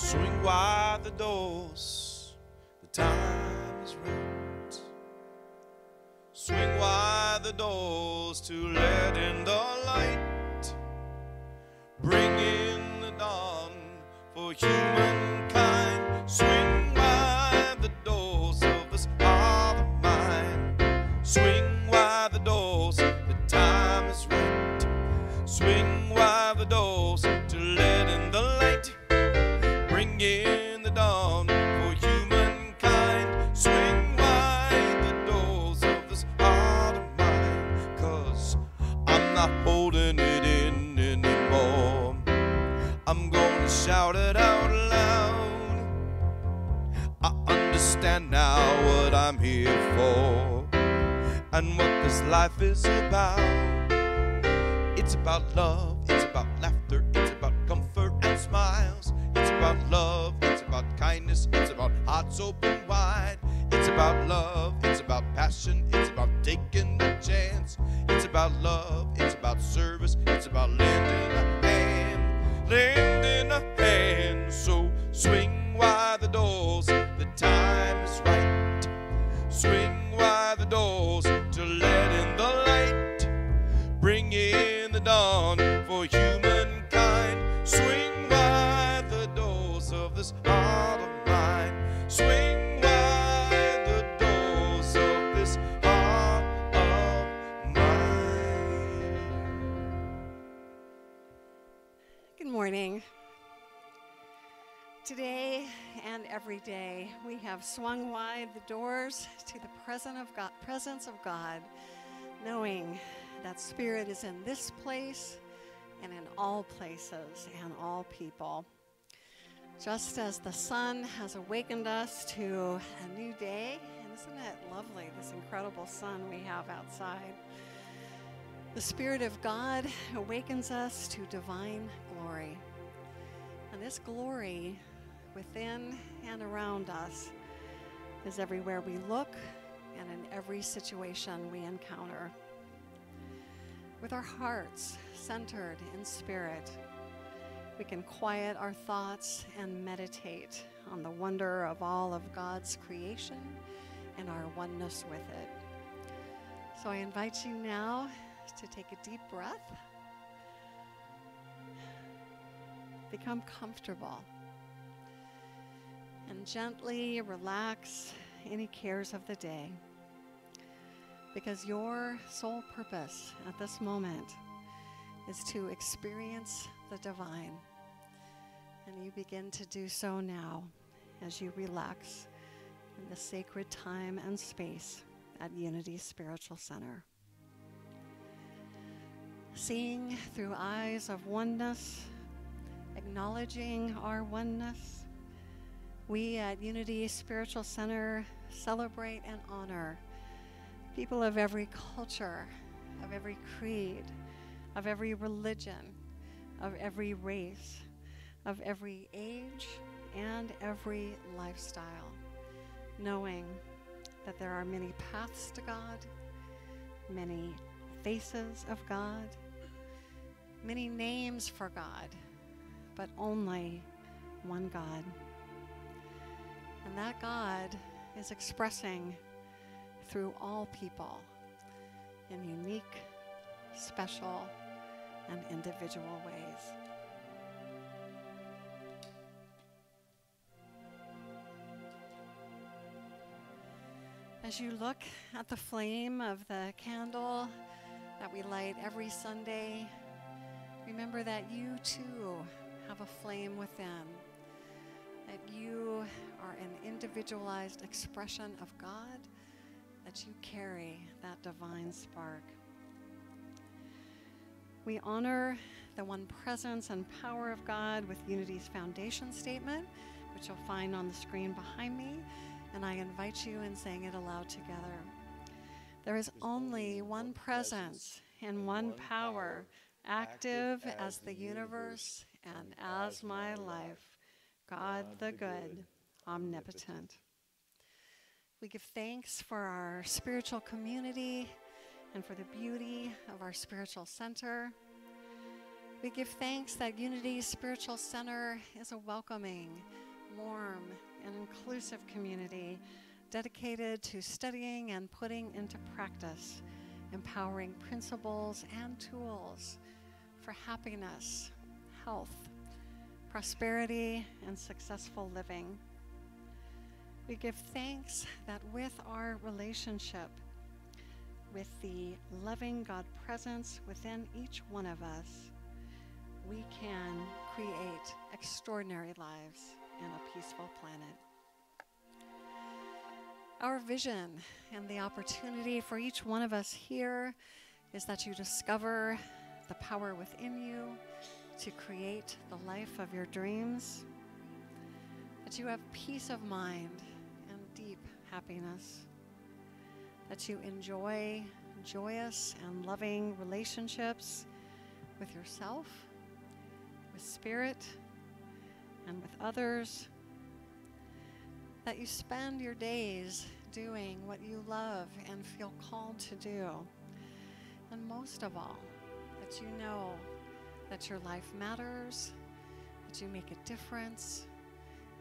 Swing wide the doors, the time is right. Swing wide the doors to let in the light. Bring in the dawn for humankind. Swing wide the doors of this heart of mine. Swing wide the doors, the time is right. Swing wide the doors to let in the light. Bring in the dawn for humankind. Swing wide the doors of this heart of mine. 'Cause I'm not holding it in anymore. I'm gonna shout it out loud. I understand now what I'm here for and what this life is about. It's about love, it's about laughter, it's about comfort and smiles. It's about love, it's about kindness, it's about hearts open wide. It's about love, it's about passion, it's about taking a chance. It's about love, it's about service, it's about lending a hand, lending a hand. So swing wide the doors, the time is right. Swing wide the doors to let in the light. Bring in the dawn for humankind. Swing wide the doors of this heart of mine. Swing wide the doors of this heart of mine. Good morning. Today and every day, we have swung wide the doors to the presence of God, knowing that Spirit is in this place and in all places and all people. Just as the sun has awakened us to a new day, and isn't it lovely, this incredible sun we have outside? The Spirit of God awakens us to divine glory. And this glory within and around us is everywhere we look and in every situation we encounter. With our hearts centered in Spirit, we can quiet our thoughts and meditate on the wonder of all of God's creation and our oneness with it. So I invite you now to take a deep breath, become comfortable, and gently relax any cares of the day. Because your sole purpose at this moment is to experience the divine. And you begin to do so now as you relax in the sacred time and space at Unity Spiritual Center. Seeing through eyes of oneness, acknowledging our oneness, we at Unity Spiritual Center celebrate and honor people of every culture, of every creed, of every religion, of every race, of every age, and every lifestyle, knowing that there are many paths to God, many faces of God, many names for God, but only one God. And that God is expressing through all people in unique, special, and individual ways. As you look at the flame of the candle that we light every Sunday, remember that you too have a flame within, that you are an individualized expression of God, that you carry that divine spark. We honor the one presence and power of God with Unity's foundation statement, which you'll find on the screen behind me, and I invite you in saying it aloud together. There is only one presence and one power, active as the universe and as my life, God the good, omnipotent. We give thanks for our spiritual community and for the beauty of our spiritual center. We give thanks that Unity Spiritual Center is a welcoming, warm, and inclusive community dedicated to studying and putting into practice empowering principles and tools for happiness, health, prosperity, and successful living. We give thanks that with our relationship, with the loving God presence within each one of us, we can create extraordinary lives in a peaceful planet. Our vision and the opportunity for each one of us here is that you discover the power within you to create the life of your dreams, that you have peace of mind and deep happiness, that you enjoy joyous and loving relationships with yourself, with spirit, and with others, that you spend your days doing what you love and feel called to do, and most of all, that you know that your life matters, that you make a difference,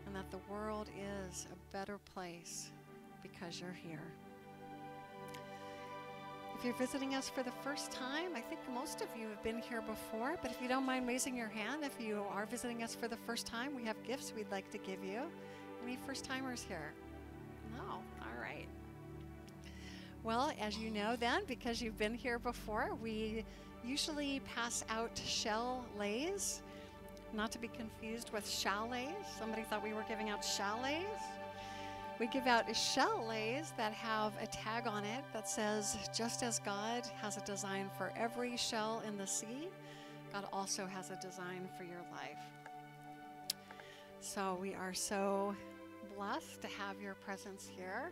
and that the world is a better place because you're here. If you're visiting us for the first time, I think most of you have been here before, but if you don't mind raising your hand, if you are visiting us for the first time, we have gifts we'd like to give you. Any first-timers here? No, all right. Well, as you know then, because you've been here before, we usually pass out shell lays, not to be confused with chalets. Somebody thought we were giving out chalets. We give out shell lays that have a tag on it that says, just as God has a design for every shell in the sea, God also has a design for your life. So we are so blessed to have your presence here,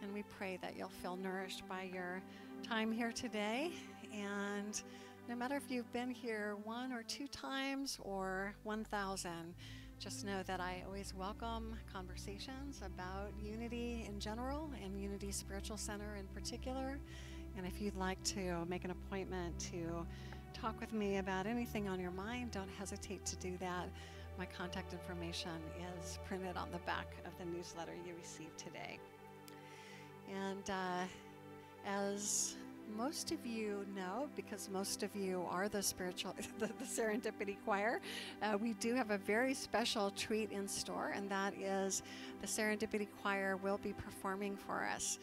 and we pray that you'll feel nourished by your time here today. And no matter if you've been here 1 or 2 times or 1,000, just know that I always welcome conversations about Unity in general and Unity Spiritual Center in particular. And if you'd like to make an appointment to talk with me about anything on your mind, don't hesitate to do that. My contact information is printed on the back of the newsletter you received today. And as most of you know, because most of you are the Serendipity Choir, we do have a very special treat in store, and that is the Serendipity Choir will be performing for us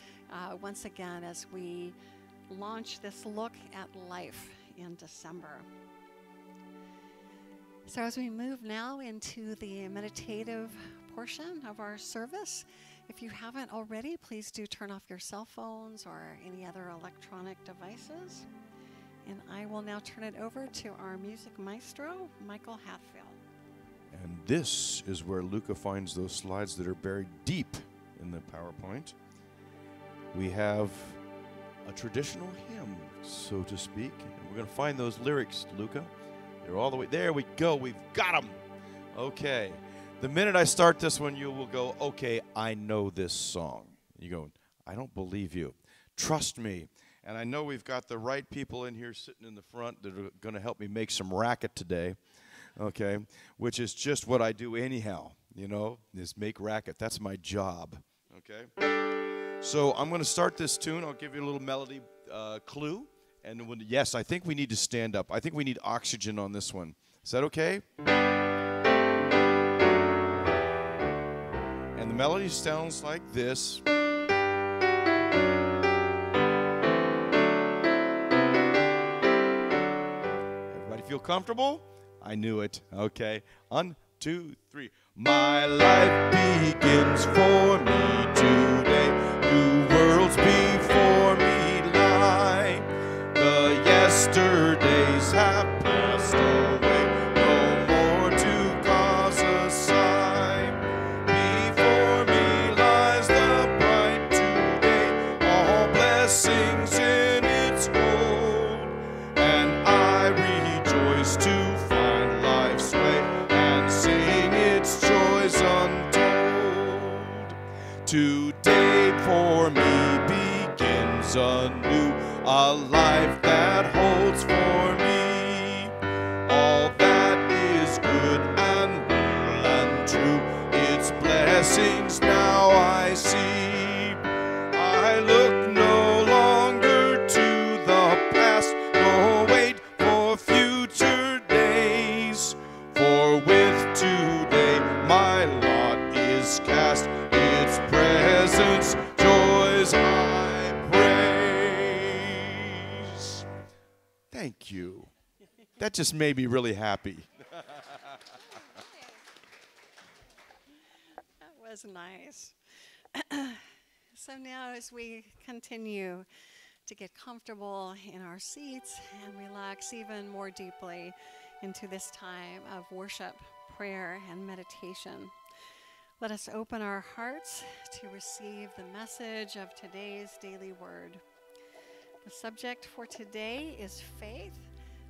once again as we launch this look at life in December. So as we move now into the meditative portion of our service, if you haven't already, please do turn off your cell phones or any other electronic devices. And I will now turn it over to our music maestro, Michael Hatfield. And this is where Luca finds those slides that are buried deep in the PowerPoint. We have a traditional hymn, so to speak. And we're going to find those lyrics, Luca. They're all the way. There we go. We've got them. Okay. The minute I start this one, you will go, okay, I know this song. You go, I don't believe you. Trust me. And I know we've got the right people in here sitting in the front that are going to help me make some racket today, okay, which is just what I do anyhow, you know, is make racket. That's my job, okay? So I'm going to start this tune. I'll give you a little melody clue. And yes, I think we need to stand up. I think we need oxygen on this one. Is that okay? And the melody sounds like this. Everybody feel comfortable? I knew it. Okay. 1, 2, 3. My life begins for me today. New worlds before me lie. The yesterdays have passed away. No more to cause a sigh. Before me lies the bright today. All blessings in its hold. And I rejoice to find life's way and sing its joys untold. Today for me begins anew, a life that holds for me all blessings now I see. I look no longer to the past, nor wait for future days. For with today my lot is cast, its presence, joys I praise. Thank you. That just made me really happy. That was nice. So now as we continue to get comfortable in our seats and relax even more deeply into this time of worship, prayer, and meditation, let us open our hearts to receive the message of today's daily word. The subject for today is faith.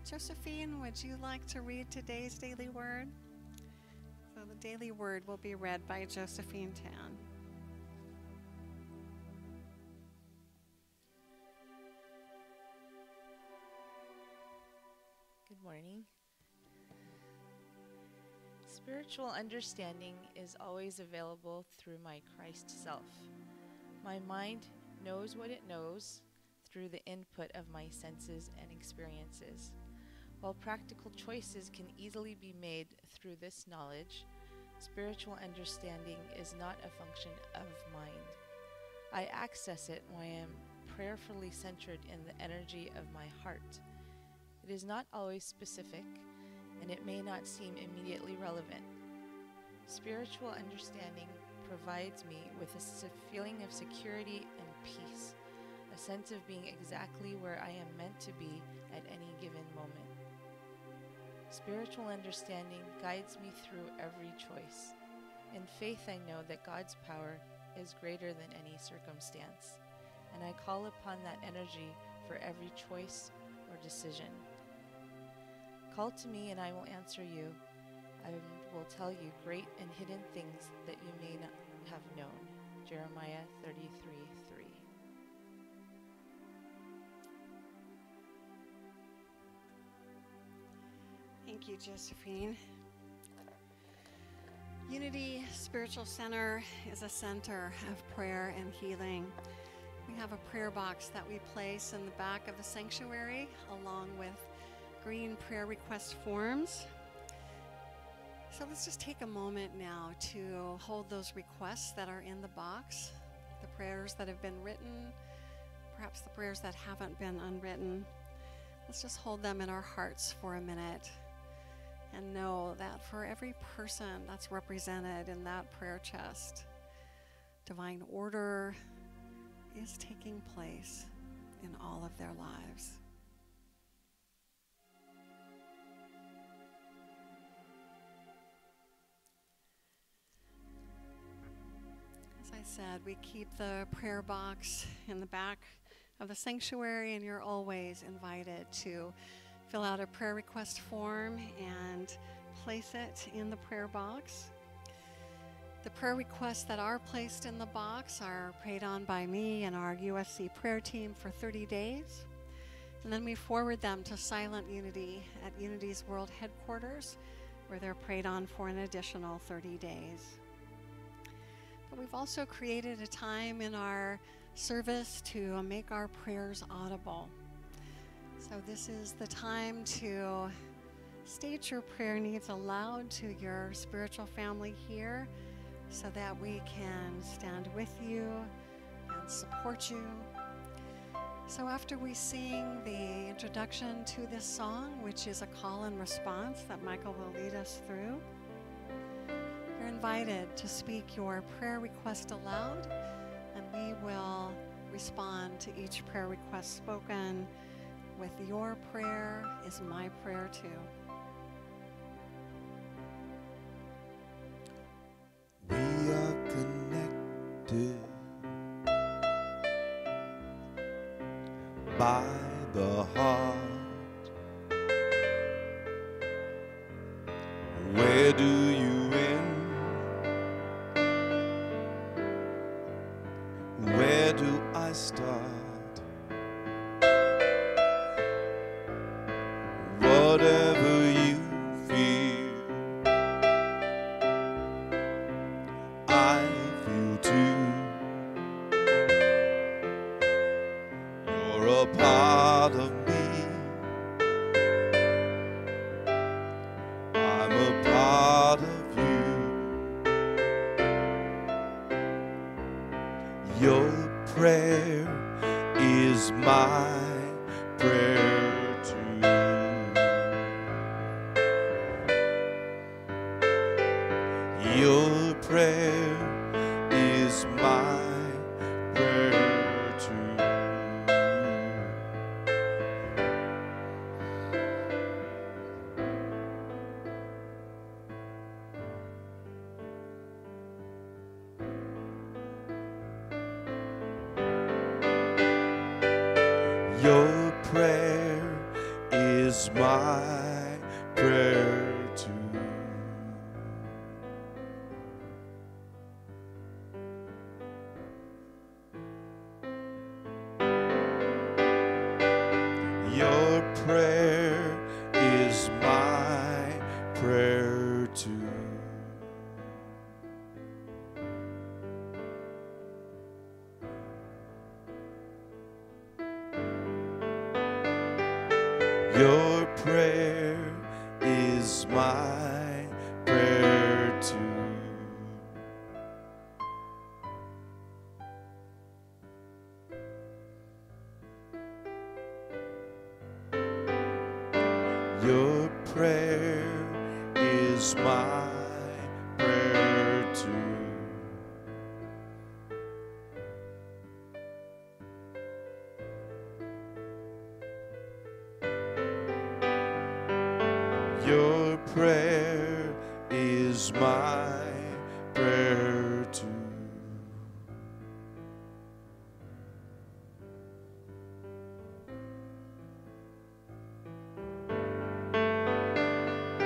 Josephine, would you like to read today's daily word? So the daily word will be read by Josephine Tan. Good morning. Spiritual understanding is always available through my Christ self. My mind knows what it knows through the input of my senses and experiences. While practical choices can easily be made through this knowledge, spiritual understanding is not a function of mind. I access it when I am prayerfully centered in the energy of my heart. It is not always specific, and it may not seem immediately relevant. Spiritual understanding provides me with a feeling of security and peace, a sense of being exactly where I am meant to be at any given moment. Spiritual understanding guides me through every choice. In faith, I know that God's power is greater than any circumstance, and I call upon that energy for every choice or decision. Call to me and I will answer you. I will tell you great and hidden things that you may not have known. Jeremiah 33:3. Thank you, Josephine. Unity Spiritual Center is a center of prayer and healing. We have a prayer box that we place in the back of the sanctuary along with green prayer request forms. So let's just take a moment now to hold those requests that are in the box, the prayers that have been written, perhaps the prayers that haven't been unwritten. Let's just hold them in our hearts for a minute and know that for every person that's represented in that prayer chest, divine order is taking place in all of their lives. As I said, we keep the prayer box in the back of the sanctuary, and you're always invited to fill out a prayer request form and place it in the prayer box. The prayer requests that are placed in the box are prayed on by me and our USC prayer team for 30 days. And then we forward them to Silent Unity at Unity's World Headquarters, where they're prayed on for an additional 30 days. But we've also created a time in our service to make our prayers audible. So this is the time to state your prayer needs aloud to your spiritual family here so that we can stand with you and support you. So after we sing the introduction to this song, which is a call and response that Michael will lead us through, you're invited to speak your prayer request aloud, and we will respond to each prayer request spoken with "Your prayer is my prayer too." We are connected by the heart. Where do you end? Where do I start? Whatever you feel, I You're a part of me. I'm a part of you. Your prayer is my prayer too. Your prayer is my prayer too. Your prayer is my prayer too. Your prayer is my prayer too. Your prayer is my prayer too. Your prayer is my prayer too.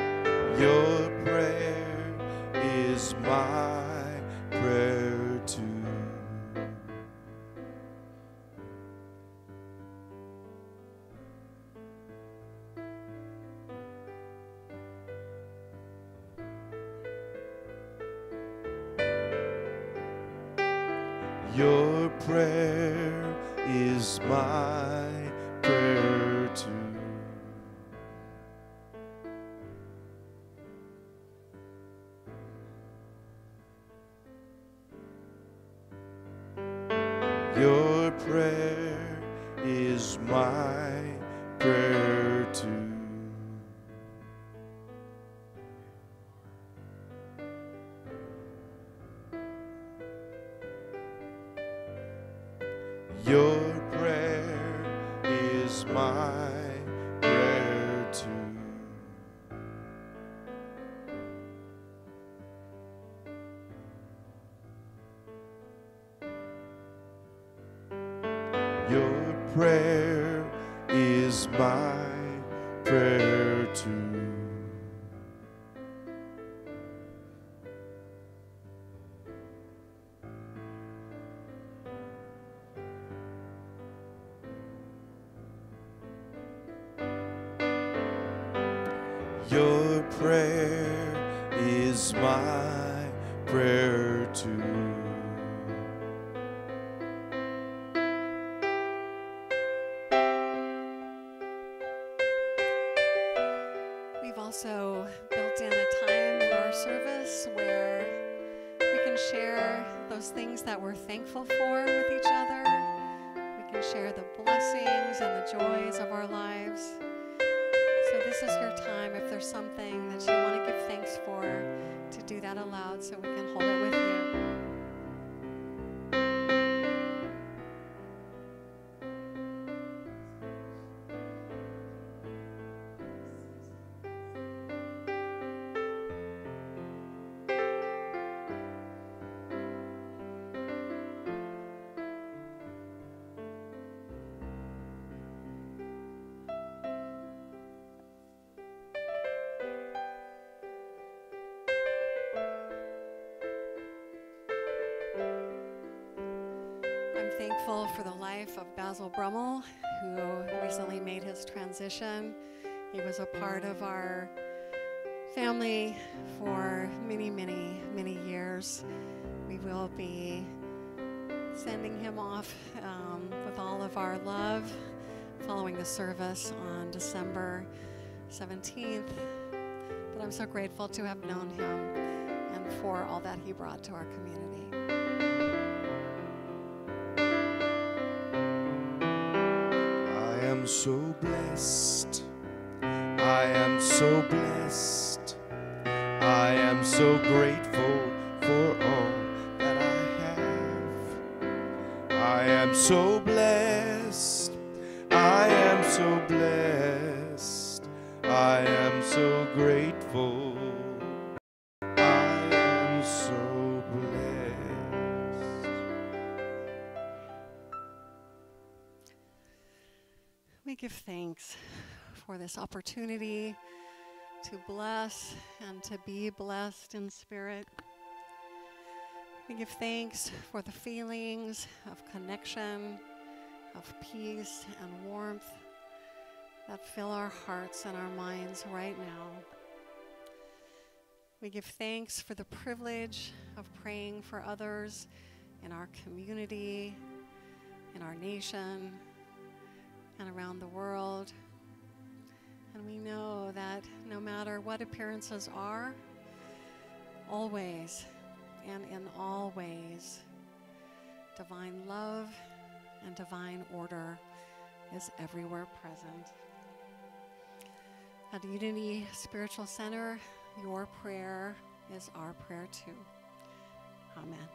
Your prayer is my prayer too. Your prayer is my prayer too. Your prayer is my prayer too. Your prayer is my prayer too. Your prayer is my prayer too. Your prayer is my prayer too. Your prayer is my prayer too. We've also built in a time in our service where we can share those things that we're thankful for with each other. We can share the blessings and the joys of our lives. So this is your time, if there's something that you want to give thanks for, to do that aloud so we can hold it with you. Thankful for the life of Basil Brummel, who recently made his transition. He was a part of our family for many, many, many years. We will be sending him off with all of our love following the service on December 17th. But I'm so grateful to have known him and for all that he brought to our community. I am so blessed. I am so blessed. I am so grateful for all that I have. I am so blessed. I am so blessed. I am so grateful. I am so blessed. We give thanks for this opportunity to bless and to be blessed in spirit. We give thanks for the feelings of connection, of peace and warmth that fill our hearts and our minds right now. We give thanks for the privilege of praying for others in our community, in our nation, and around the world. And we know that no matter what appearances are, always and in all ways, divine love and divine order is everywhere present. At Unity Spiritual Center, your prayer is our prayer too. Amen.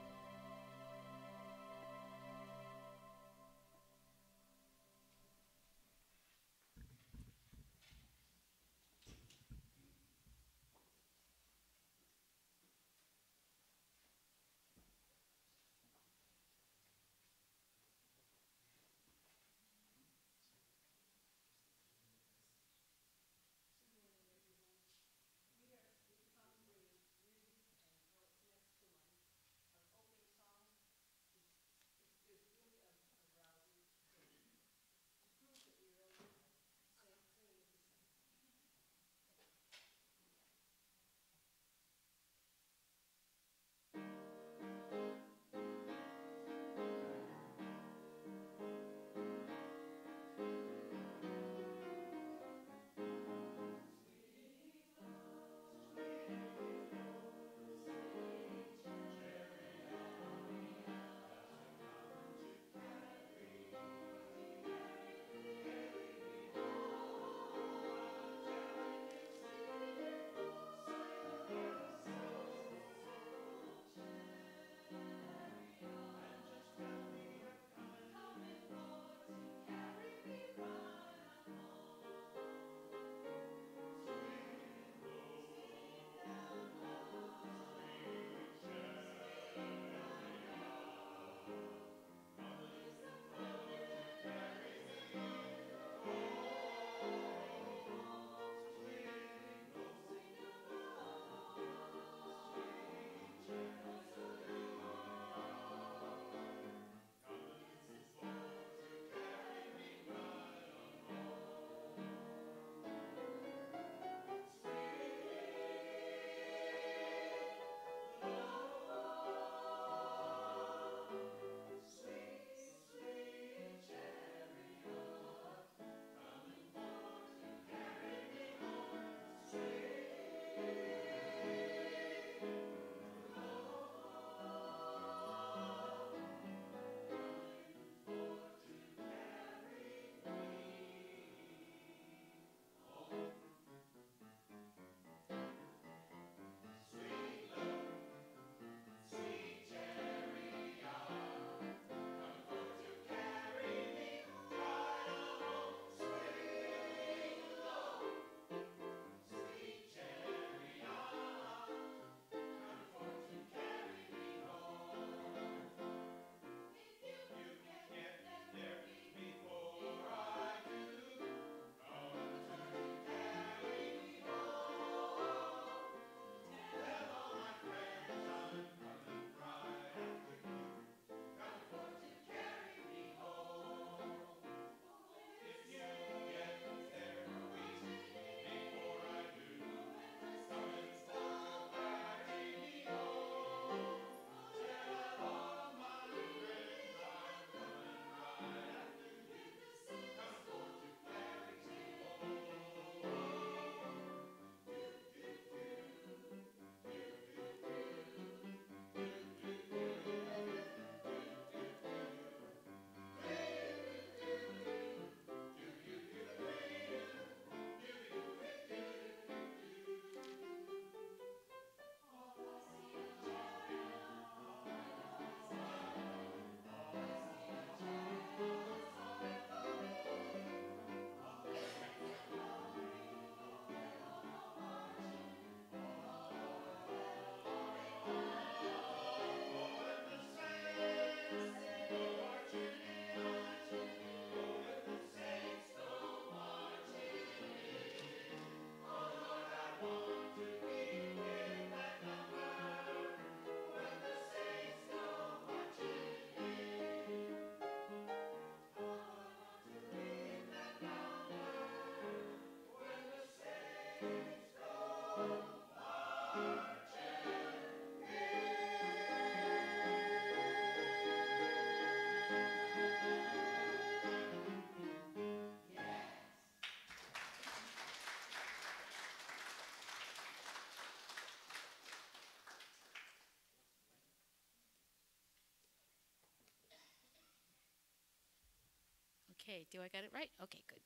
Okay, do I got it right? Okay, good.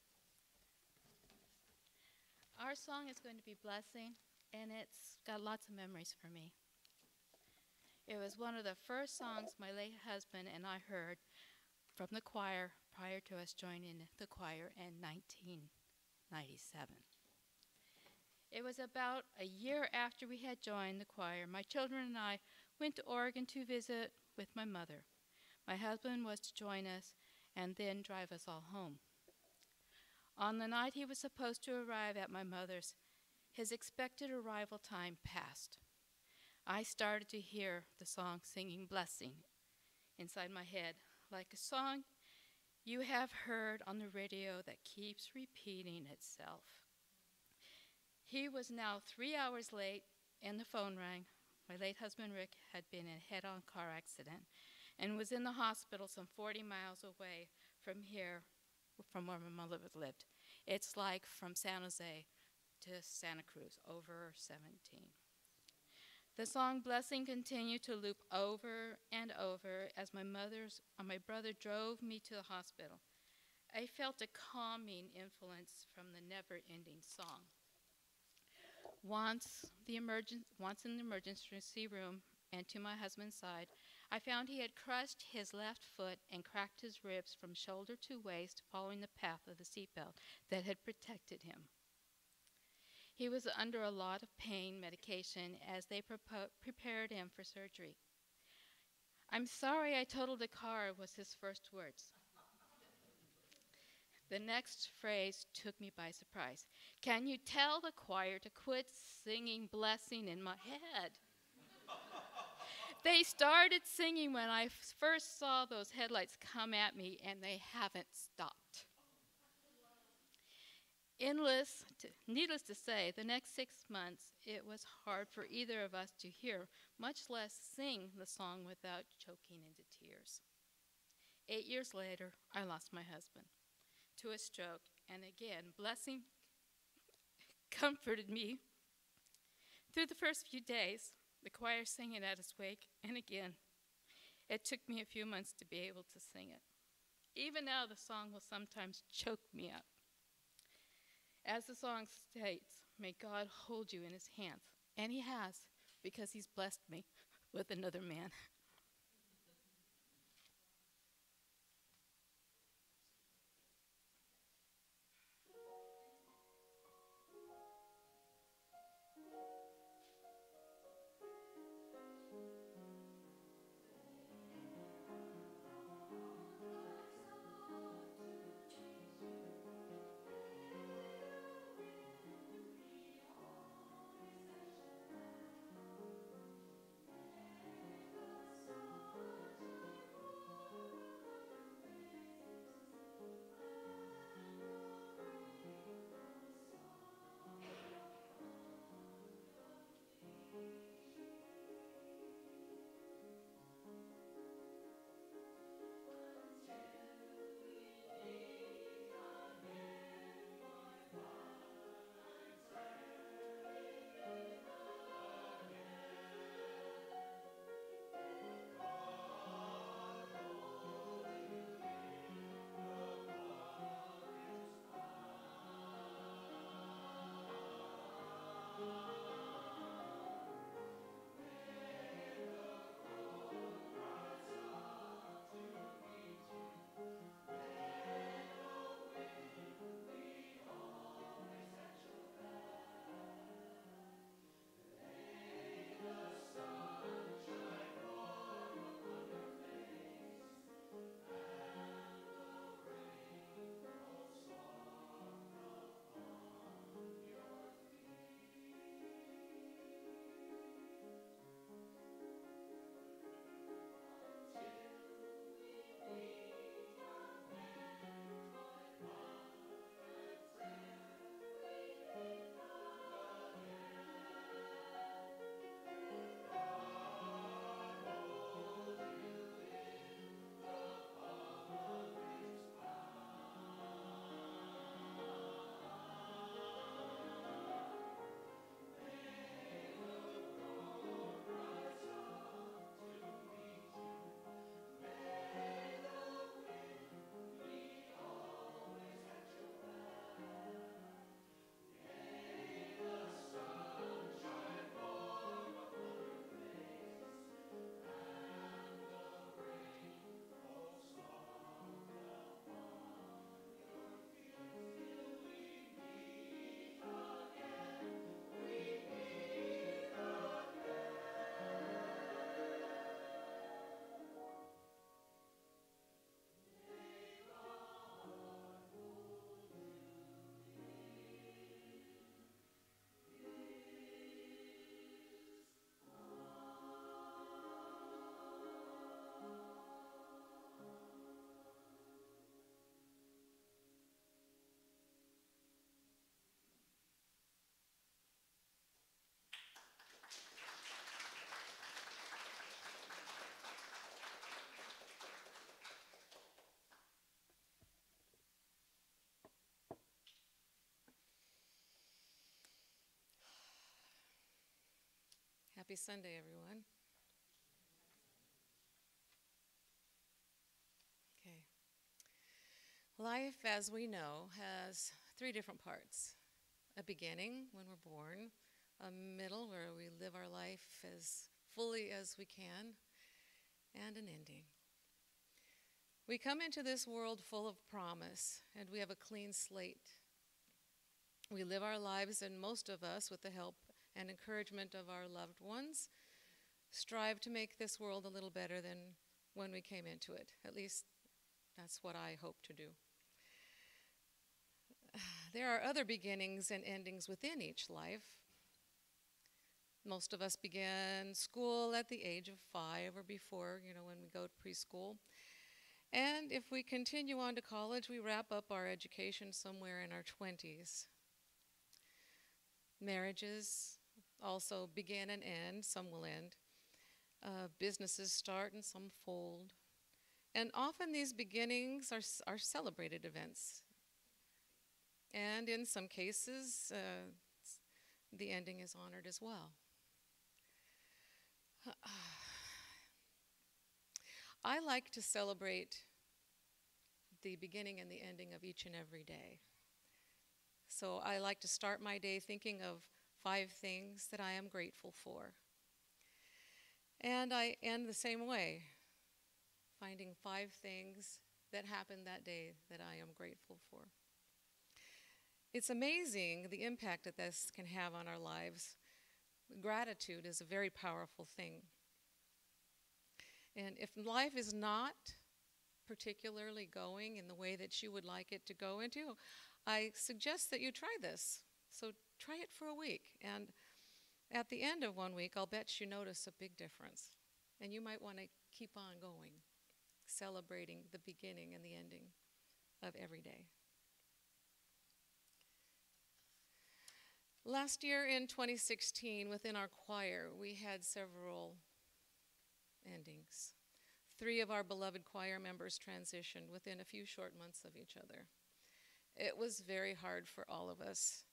Our song is going to be Blessing, and it's got lots of memories for me. It was one of the first songs my late husband and I heard from the choir prior to us joining the choir in 1997. It was about a year after we had joined the choir. My children and I went to Oregon to visit with my mother. My husband was to join us and then drive us all home. On the night he was supposed to arrive at my mother's, his expected arrival time passed. I started to hear the song Singing Blessing inside my head, like a song you have heard on the radio that keeps repeating itself. He was now 3 hours late, and the phone rang. My late husband, Rick, had been in a head-on car accident and was in the hospital some 40 miles away from here, from where my mother lived. It's like from San Jose to Santa Cruz, over 17. The song Blessing continued to loop over and over as my brother drove me to the hospital. I felt a calming influence from the never-ending song. Once in the emergency room and to my husband's side, I found he had crushed his left foot and cracked his ribs from shoulder to waist, following the path of the seatbelt that had protected him. He was under a lot of pain medication as they prepared him for surgery. "I'm sorry I totaled the car," was his first words. The next phrase took me by surprise. "Can you tell the choir to quit singing Blessing in my head?" They started singing when I first saw those headlights come at me, and they haven't stopped. Needless to say, the next 6 months, it was hard for either of us to hear, much less sing the song without choking into tears. 8 years later, I lost my husband to a stroke, and again, Blessing comforted me. Through the first few days, the choir sang it at his wake, and again, it took me a few months to be able to sing it. Even now, the song will sometimes choke me up. As the song states, may God hold you in his hands, and he has, because he's blessed me with another man. Happy Sunday, everyone. Okay. Life, as we know, has 3 different parts. A beginning, when we're born, a middle, where we live our life as fully as we can, and an ending. We come into this world full of promise, and we have a clean slate. We live our lives, and most of us, with the help and encouragement of our loved ones, strive to make this world a little better than when we came into it. At least that's what I hope to do. There are other beginnings and endings within each life. Most of us begin school at the age of 5 or before, when we go to preschool. And if we continue on to college, we wrap up our education somewhere in our 20s. Marriages also begin and end. Some will end. Businesses start and some fold. And often these beginnings are celebrated events. And in some cases, the ending is honored as well. I like to celebrate the beginning and the ending of each and every day. So I like to start my day thinking of 5 things that I am grateful for. And I end the same way, finding 5 things that happened that day that I am grateful for. It's amazing the impact that this can have on our lives. Gratitude is a very powerful thing. And if life is not particularly going in the way that you would like it to go into, I suggest that you try this. So try it for a week. And at the end of 1 week, I'll bet you notice a big difference. And you might want to keep on going, celebrating the beginning and the ending of every day. Last year in 2016, within our choir, we had several endings. 3 of our beloved choir members transitioned within a few short months of each other. It was very hard for all of us,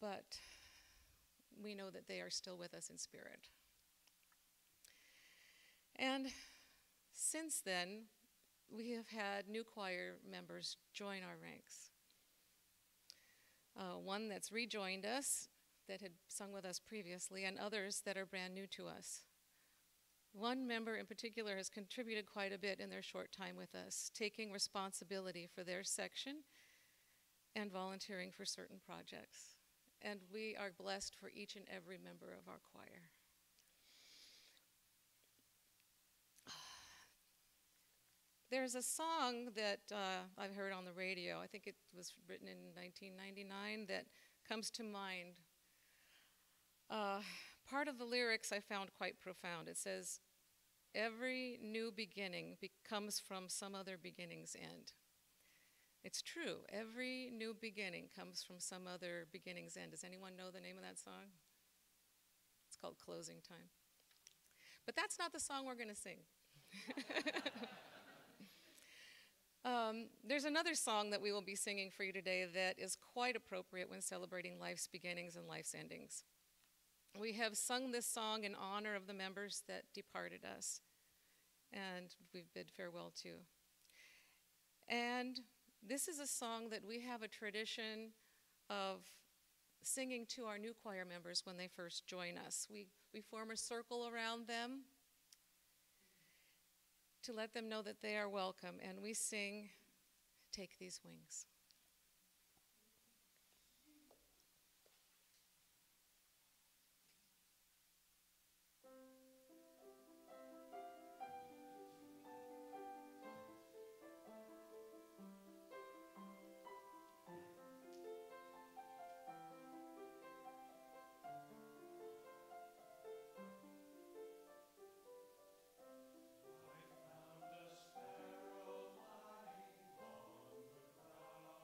but we know that they are still with us in spirit. And since then, we have had new choir members join our ranks. One that's rejoined us, that had sung with us previously, and others that are brand new to us. One member in particular has contributed quite a bit in their short time with us, taking responsibility for their section and volunteering for certain projects. And we are blessed for each and every member of our choir. There's a song that I've heard on the radio. I think it was written in 1999 that comes to mind. Part of the lyrics I found quite profound. It says, "Every new beginning comes from some other beginning's end." It's true. Every new beginning comes from some other beginning's end. Does anyone know the name of that song? It's called Closing Time. But that's not the song we're going to sing. There's another song that we will be singing for you today that is quite appropriate when celebrating life's beginnings and life's endings. We have sung this song in honor of the members that departed us, and we've bid farewell to. And this is a song that we have a tradition of singing to our new choir members when they first join us. We form a circle around them to let them know that they are welcome, and we sing, "Take These Wings." I found a sparrow lying on the ground.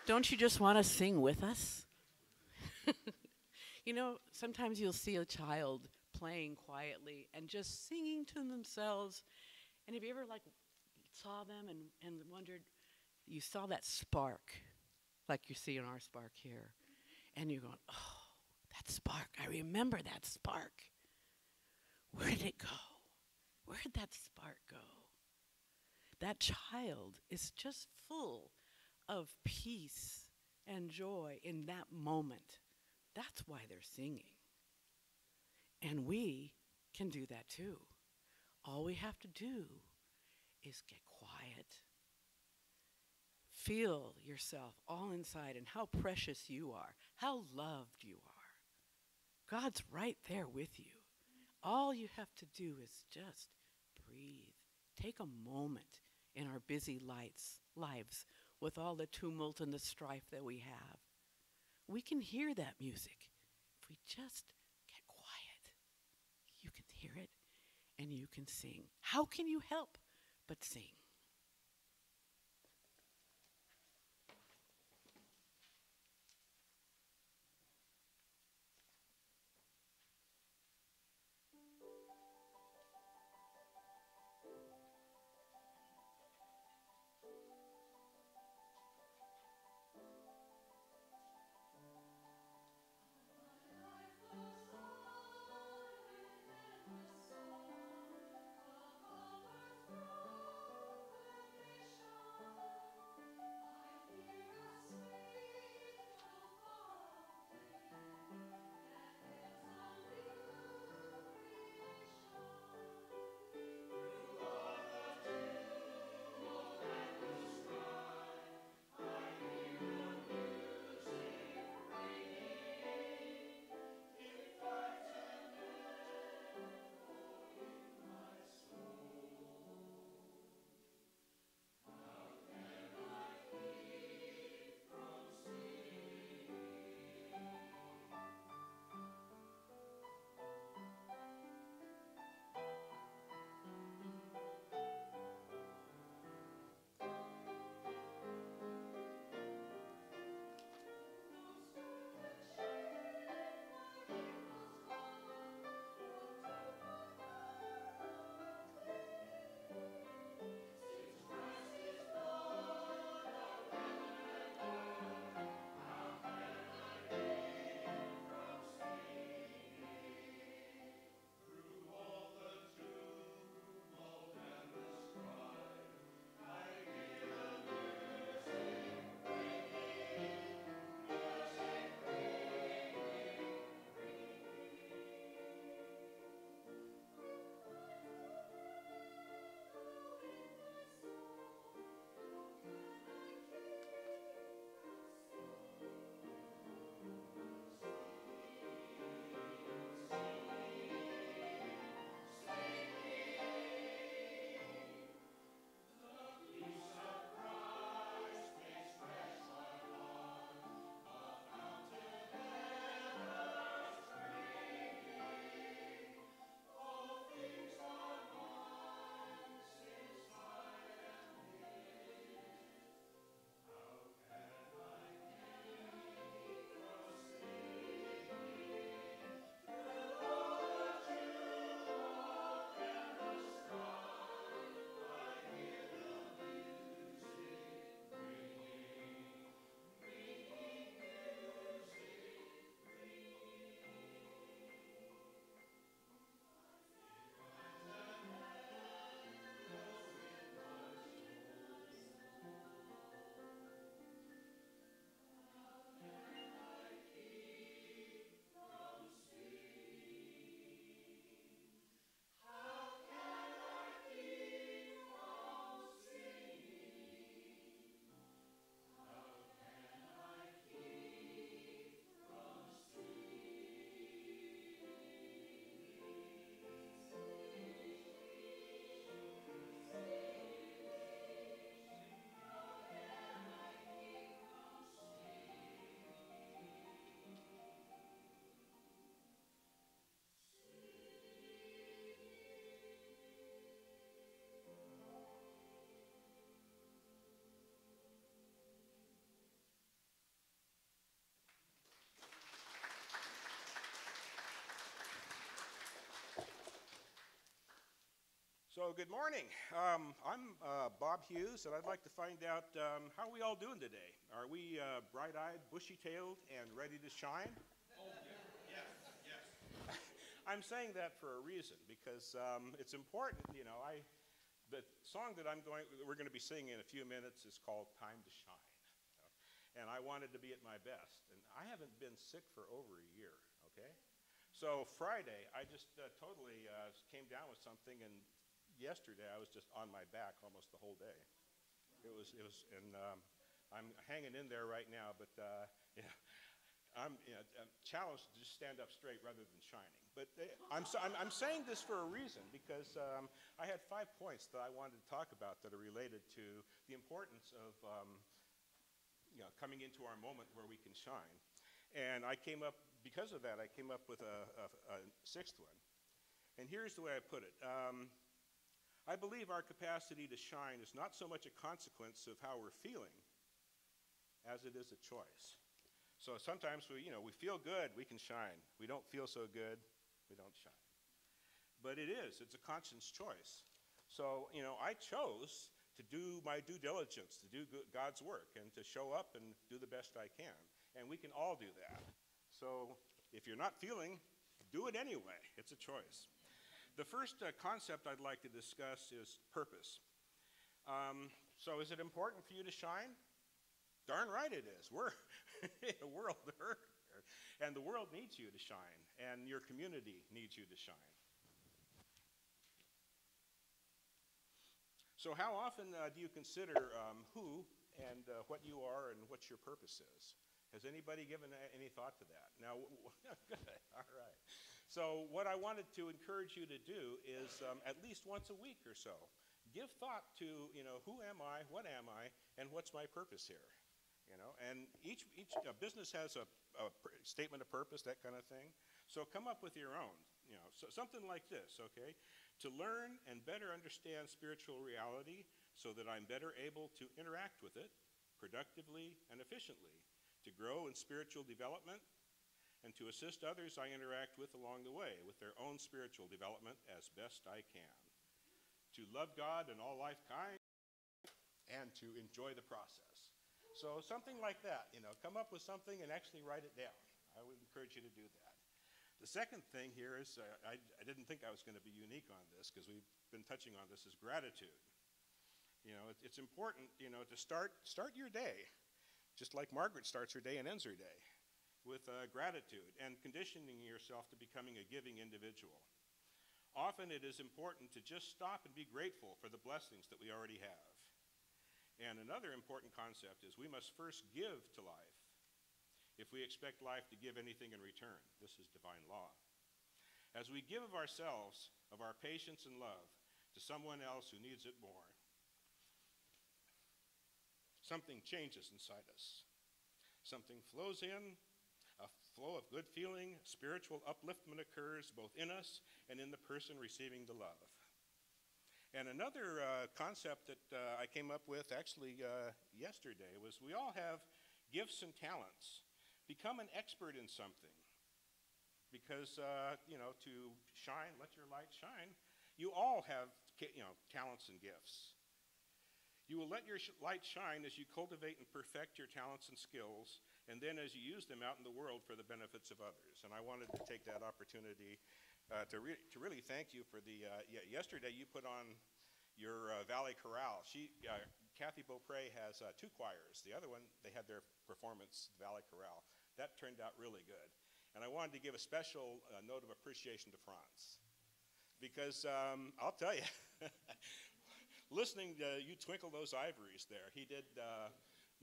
Don't you just want to sing with us? You know, sometimes you'll see a child playing quietly and just singing to themselves. And have you ever like saw them and wondered, you saw that spark, like you see in our spark here, and you're going, oh, that spark, I remember that spark. Where did it go? Where did that spark go? That child is just full of peace and joy in that moment. That's why they're singing. And we can do that too. All we have to do is get quiet. Feel yourself all inside and how precious you are, how loved you are. God's right there with you. All you have to do is just breathe. Take a moment in our busy lives with all the tumult and the strife that we have. We can hear that music if we just get quiet. You can hear it and you can sing. How can you help but sing? So good morning. I'm Bob Hughes, and I'd like to find out how are we all doing today? Are we bright-eyed, bushy-tailed, and ready to shine? Oh, yeah. Yes. I'm saying that for a reason, because it's important. You know, the song that we're going to be singing in a few minutes is called "Time to Shine," and I wanted to be at my best. And I haven't been sick for over a year. Okay, so Friday I just totally came down with something and. Yesterday, I was just on my back almost the whole day. And I'm hanging in there right now, but yeah, I'm challenged to just stand up straight rather than shining. But I'm saying this for a reason, because I had 5 points that I wanted to talk about that are related to the importance of coming into our moment where we can shine. And because of that, I came up with a sixth one. And here's the way I put it. I believe our capacity to shine is not so much a consequence of how we're feeling as it is a choice. So sometimes we feel good, we can shine. We don't feel so good, we don't shine. But it's a conscious choice. So, I chose to do my due diligence, to do God's work, and to show up and do the best I can. And we can all do that. So if you're not feeling, do it anyway. It's a choice. The first concept I'd like to discuss is purpose. So is it important for you to shine? Darn right it is. We're in a world of hurt, and the world needs you to shine, and your community needs you to shine. So how often do you consider who and what you are and what your purpose is? Has anybody given any thought to that? Now, good, all right. So what I wanted to encourage you to do is at least once a week or so, give thought to, who am I, what am I, and what's my purpose here? And each business has a statement of purpose, that kind of thing. So come up with your own, so something like this, okay? To learn and better understand spiritual reality so that I'm better able to interact with it productively and efficiently, to grow in spiritual development, and to assist others I interact with along the way with their own spiritual development as best I can. To love God and all life kind, and to enjoy the process. So something like that, come up with something and actually write it down. I would encourage you to do that. The second thing here is, I didn't think I was going to be unique on this, because we've been touching on this, is gratitude. It's important, to start your day, just like Margaret starts her day and ends her day, with gratitude and conditioning yourself to becoming a giving individual. Often it is important to just stop and be grateful for the blessings that we already have. And another important concept is we must first give to life if we expect life to give anything in return. This is divine law. As we give of ourselves, of our patience and love, to someone else who needs it more, something changes inside us. Something flows in, a flow of good feeling, spiritual upliftment occurs both in us and in the person receiving the love. And another concept that I came up with actually yesterday was we all have gifts and talents. Become an expert in something. Because, to shine, let your light shine, you all have, talents and gifts. You will let your light shine as you cultivate and perfect your talents and skills, and then as you use them out in the world for the benefits of others. And I wanted to take that opportunity to really thank you for the, yesterday you put on your Valley Chorale. Kathy Beaupre has 2 choirs. The other one, they had their performance, Valley Chorale. That turned out really good. And I wanted to give a special note of appreciation to Franz. Because I'll tell you, listening to you twinkle those ivories there, he did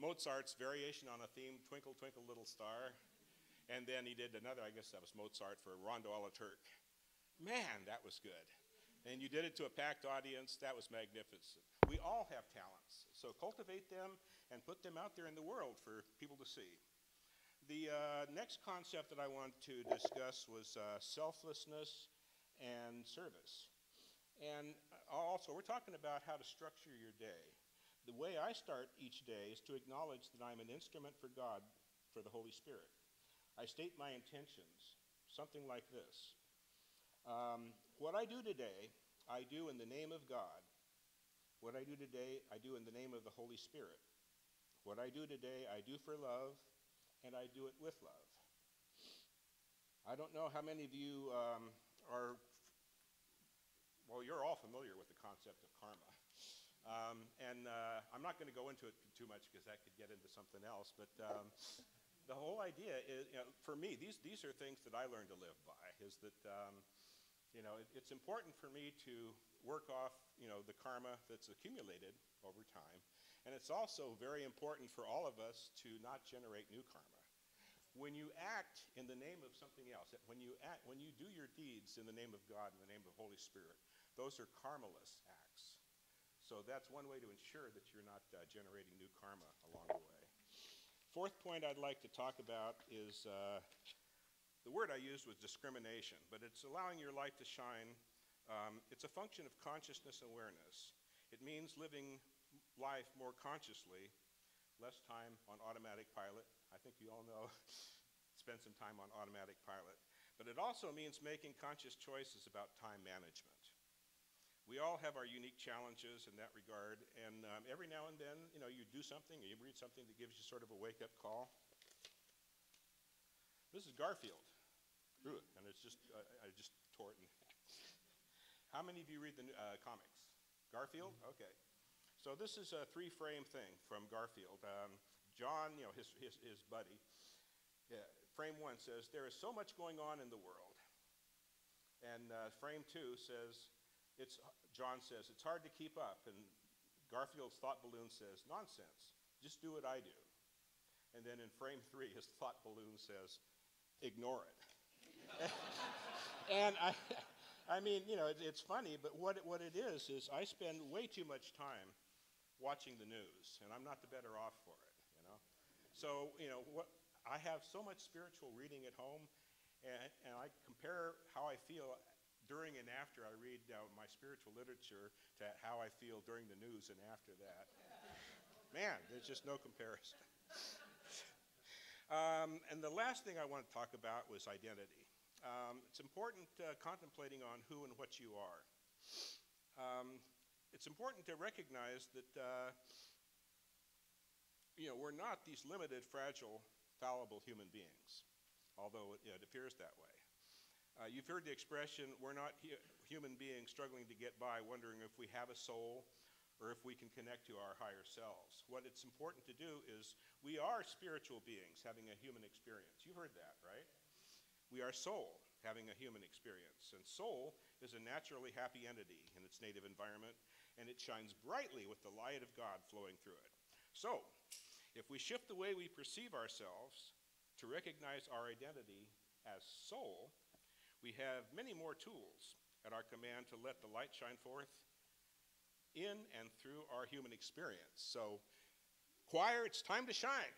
Mozart's variation on a theme, Twinkle, Twinkle, Little Star. And then he did another, I guess that was Mozart, for Rondo alla Turk. Man, that was good. And you did it to a packed audience. That was magnificent. We all have talents. So cultivate them and put them out there in the world for people to see. The next concept that I wanted to discuss was selflessness and service. And also, we're talking about how to structure your day. The way I start each day is to acknowledge that I'm an instrument for God, for the Holy Spirit. I state my intentions, something like this. What I do today I do in the name of God. What I do today, I do in the name of the Holy Spirit. What I do today, I do for love, and I do it with love. I don't know how many of you you're all familiar with the concept of karma. I'm not going to go into it too much because that could get into something else, but the whole idea is, for me, these are things that I learned to live by, is that, it's important for me to work off, the karma that's accumulated over time, and it's also very important for all of us to not generate new karma. When you act in the name of something else, when you do your deeds in the name of God, in the name of the Holy Spirit, those are karmaless acts. So that's one way to ensure that you're not generating new karma along the way. Fourth point I'd like to talk about is, the word I used was discrimination, but it's allowing your light to shine. It's a function of consciousness awareness. It means living life more consciously, less time on automatic pilot. I think you all know, spend some time on automatic pilot. But it also means making conscious choices about time management. We all have our unique challenges in that regard, and every now and then, you do something, or you read something that gives you sort of a wake-up call. This is Garfield. Ooh, and it's just, I just tore it in half. How many of you read the comics? Garfield? Okay. So this is a 3-frame thing from Garfield. John, his buddy. Yeah, frame 1 says, there is so much going on in the world. And frame 2 says, John says, it's hard to keep up. And Garfield's thought balloon says, nonsense, just do what I do. And then in frame 3, his thought balloon says, ignore it. And I mean, it's funny, but what it is I spend way too much time watching the news, and I'm not the better off for it, So, I have so much spiritual reading at home, and I compare how I feel during and after I read my spiritual literature to how I feel during the news and after that. Man, there's just no comparison. And the last thing I want to talk about was identity. It's important contemplating on who and what you are. It's important to recognize that we're not these limited, fragile, fallible human beings, although it appears that way. You've heard the expression, we're not human beings struggling to get by, wondering if we have a soul or if we can connect to our higher selves. What it's important to do is, we are spiritual beings having a human experience. You heard that, right? We are soul having a human experience. And soul is a naturally happy entity in its native environment, and it shines brightly with the light of God flowing through it. So, if we shift the way we perceive ourselves to recognize our identity as soul, we have many more tools at our command to let the light shine forth in and through our human experience. So, choir, it's time to shine.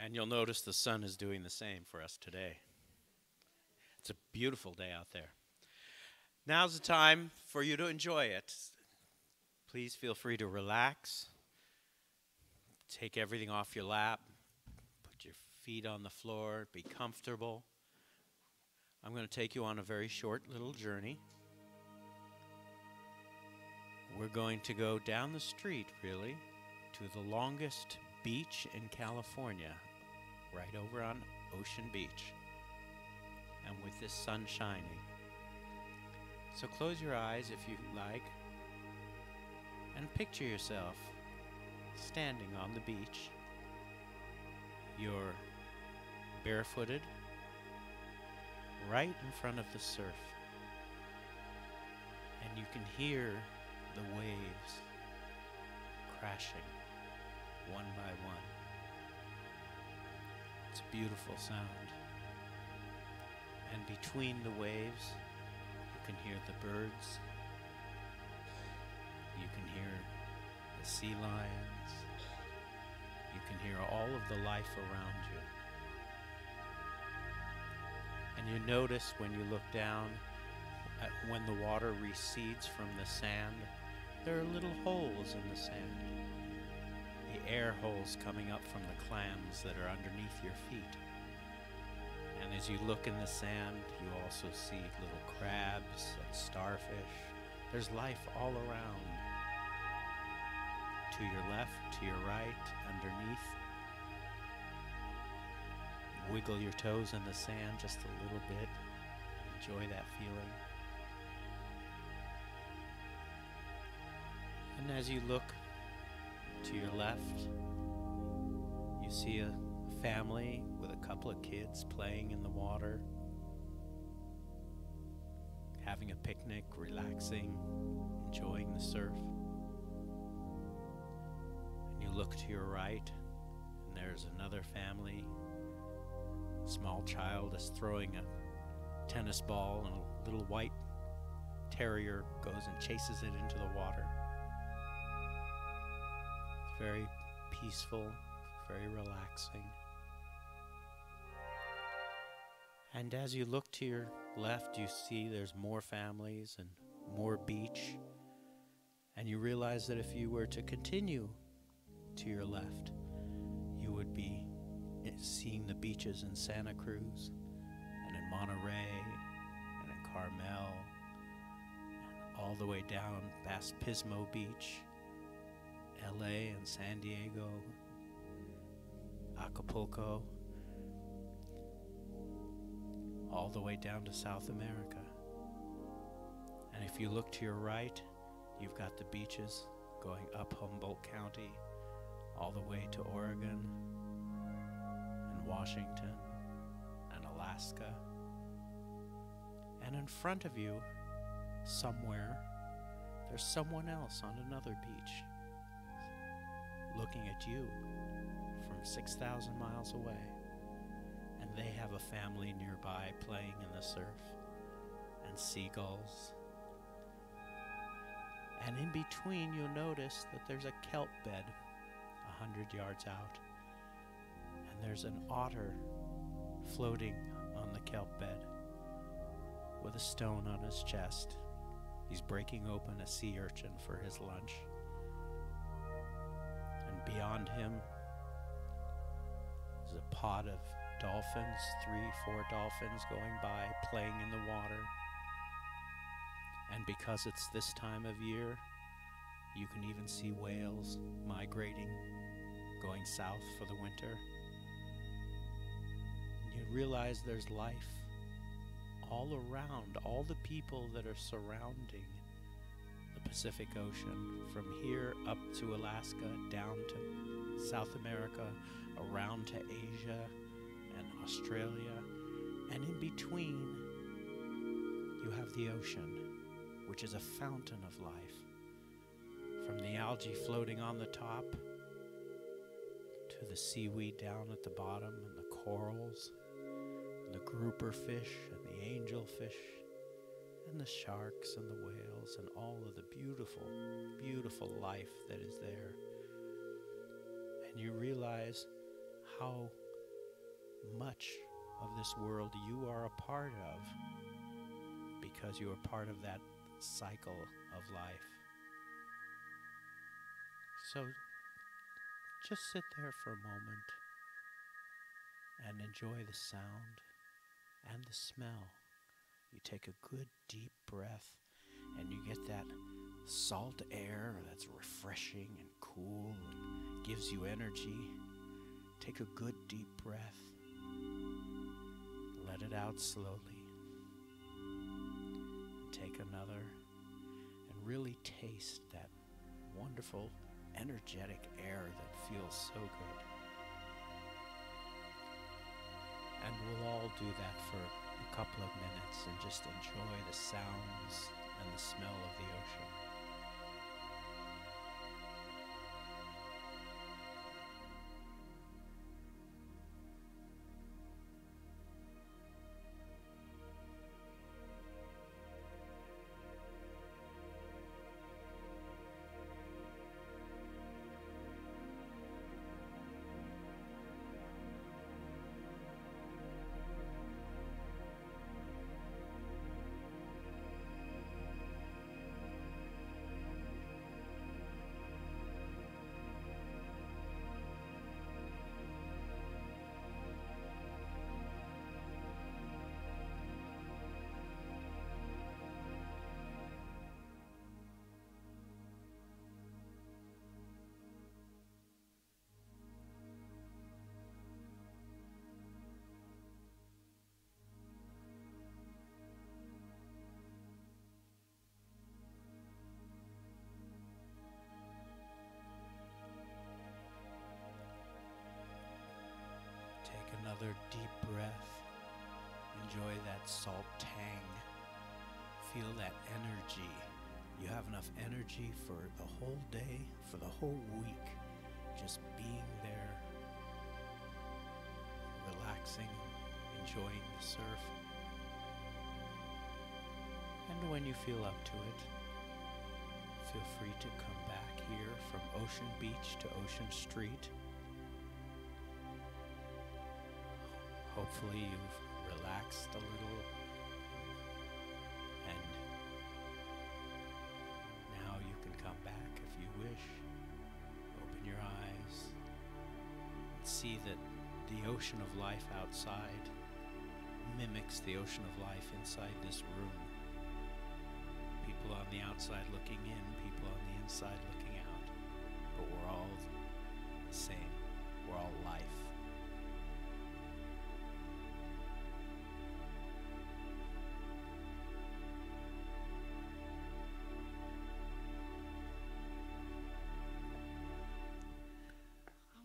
And you'll notice the sun is doing the same for us today. It's a beautiful day out there. Now's the time for you to enjoy it. Please feel free to relax. Take everything off your lap. Put your feet on the floor. Be comfortable. I'm going to take you on a very short little journey. We're going to go down the street, really, to the longest beach in California, right over on Ocean Beach, and with this sun shining. So close your eyes if you like, and picture yourself standing on the beach. You're barefooted, right in front of the surf, and you can hear the waves crashing one by one. It's a beautiful sound. And between the waves, you can hear the birds. You can hear the sea lions. You can hear all of the life around you. And you notice when you look down, when the water recedes from the sand, there are little holes in the sand. The air holes coming up from the clams that are underneath your feet. And as you look in the sand, you also see little crabs and starfish. There's life all around. To your left, to your right, underneath. Wiggle your toes in the sand just a little bit. Enjoy that feeling. And as you look to your left, you see a family with a couple of kids playing in the water, having a picnic, relaxing, enjoying the surf. And you look to your right, and there's another family. A small child is throwing a tennis ball, and a little white terrier goes and chases it into the water. It's very peaceful, very relaxing. And as you look to your left, you see there's more families and more beach. And you realize that if you were to continue to your left, you would be seeing the beaches in Santa Cruz and in Monterey and in Carmel and all the way down past Pismo Beach, LA and San Diego, Acapulco, all the way down to South America. And if you look to your right, you've got the beaches going up Humboldt County, all the way to Oregon and Washington and Alaska. And in front of you, somewhere, there's someone else on another beach looking at you from 6,000 miles away. And they have a family nearby playing in the surf and seagulls. And in between, you'll notice that there's a kelp bed 100 yards out. And there's an otter floating on the kelp bed with a stone on his chest. He's breaking open a sea urchin for his lunch. And beyond him is a pod of dolphins, 3-4 dolphins going by, playing in the water. And because it's this time of year, you can even see whales migrating, going south for the winter. And you realize there's life all around, all the people that are surrounding the Pacific Ocean, from here up to Alaska, down to South America, around to Asia and Australia, and in between you have the ocean, which is a fountain of life, from the algae floating on the top to the seaweed down at the bottom, and the corals and the grouper fish and the angelfish and the sharks and the whales and all of the beautiful, beautiful life that is there. And you realize how much of this world you are a part of because you are part of that cycle of life. So just sit there for a moment and enjoy the sound and the smell. You take a good deep breath and you get that salt air that's refreshing and cool and gives you energy. Take a good deep breath. Let it out slowly. Take another and really taste that wonderful, energetic air that feels so good. And we'll all do that for a couple of minutes and just enjoy the sounds and the smell of the ocean. Take another deep breath. Enjoy that salt tang. Feel that energy. You have enough energy for the whole day, for the whole week. Just being there, relaxing, enjoying the surf. And when you feel up to it, feel free to come back here from Ocean Beach to Ocean Street. Hopefully you've relaxed a little, and now you can come back if you wish. Open your eyes and see that the ocean of life outside mimics the ocean of life inside this room. People on the outside looking in, people on the inside looking out, but we're all the same. We're all life.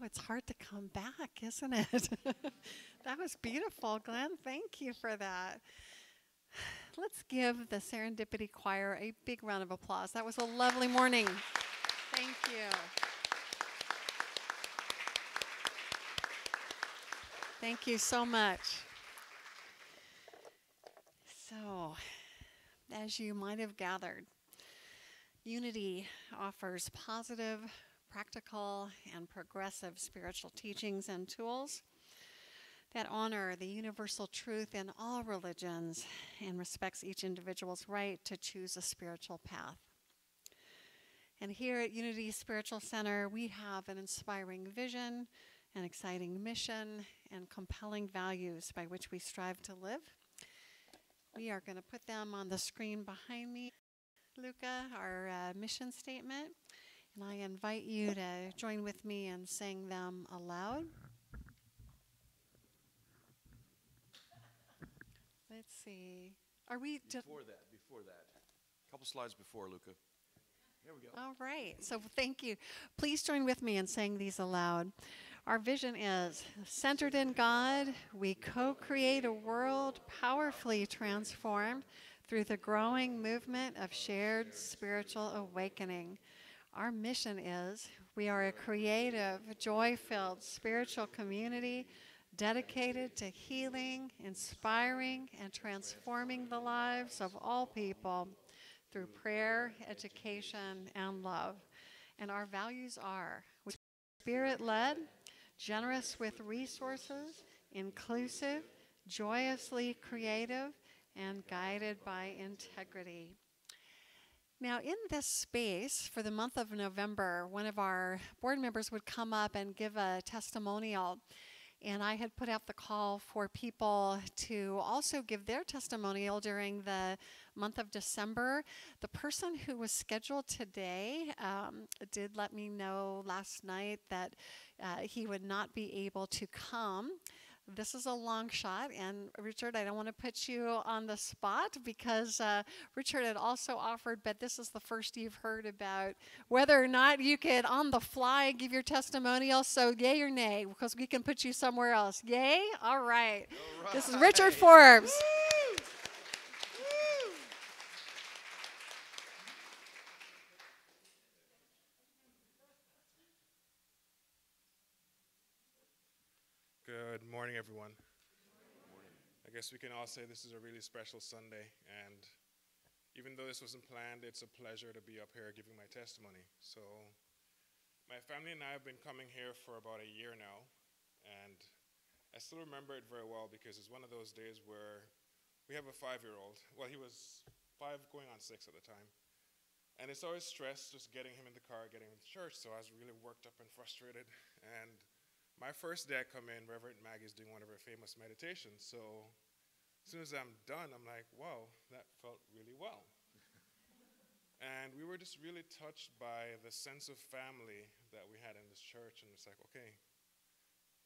It's hard to come back, isn't it? That was beautiful, Glenn. Thank you for that. Let's give the Serendipity Choir a big round of applause. That was a lovely morning. Thank you. Thank you so much. So, as you might have gathered, Unity offers positive, practical, and progressive spiritual teachings and tools that honor the universal truth in all religions and respects each individual's right to choose a spiritual path. And here at Unity Spiritual Center, we have an inspiring vision, an exciting mission, and compelling values by which we strive to live. We are going to put them on the screen behind me. Luca, our mission statement. And I invite you to join with me and sing them aloud. Let's see. Are we just Before that. A couple slides before, Luca. Here we go. all right? So thank you. Please join with me in saying these aloud. Our vision is centered in God. We co-create a world powerfully transformed through the growing movement of shared spiritual awakening. Our mission is we are a creative, joy-filled spiritual community dedicated to healing, inspiring, and transforming the lives of all people through prayer, education, and love. And our values are spirit-led, generous with resources, inclusive, joyously creative, and guided by integrity. Now, in this space for the month of November, one of our board members would come up and give a testimonial. And I had put out the call for people to also give their testimonial during the month of December. The person who was scheduled today did let me know last night that he would not be able to come. This is a long shot, and Richard, I don't want to put you on the spot because Richard had also offered, but this is the first you've heard about whether or not you could on the fly give your testimonial. So yay or nay, because we can put you somewhere else. Yay? All right. All right. This is Richard Forbes. Good morning, everyone. I guess we can all say this is a really special Sunday, and even though this wasn't planned, it's a pleasure to be up here giving my testimony. So my family and I have been coming here for about a year now, and I still remember it very well because it's one of those days where we have a 5-year-old. Well, he was 5 going on 6 at the time. And it's always stress just getting him in the car, getting him to church, so I was really worked up and frustrated. And my first day I come in, Reverend Maggie is doing one of her famous meditations. So as soon as I'm done, I'm like, wow, that felt really well. And we were just really touched by the sense of family that we had in this church. And it's like, okay,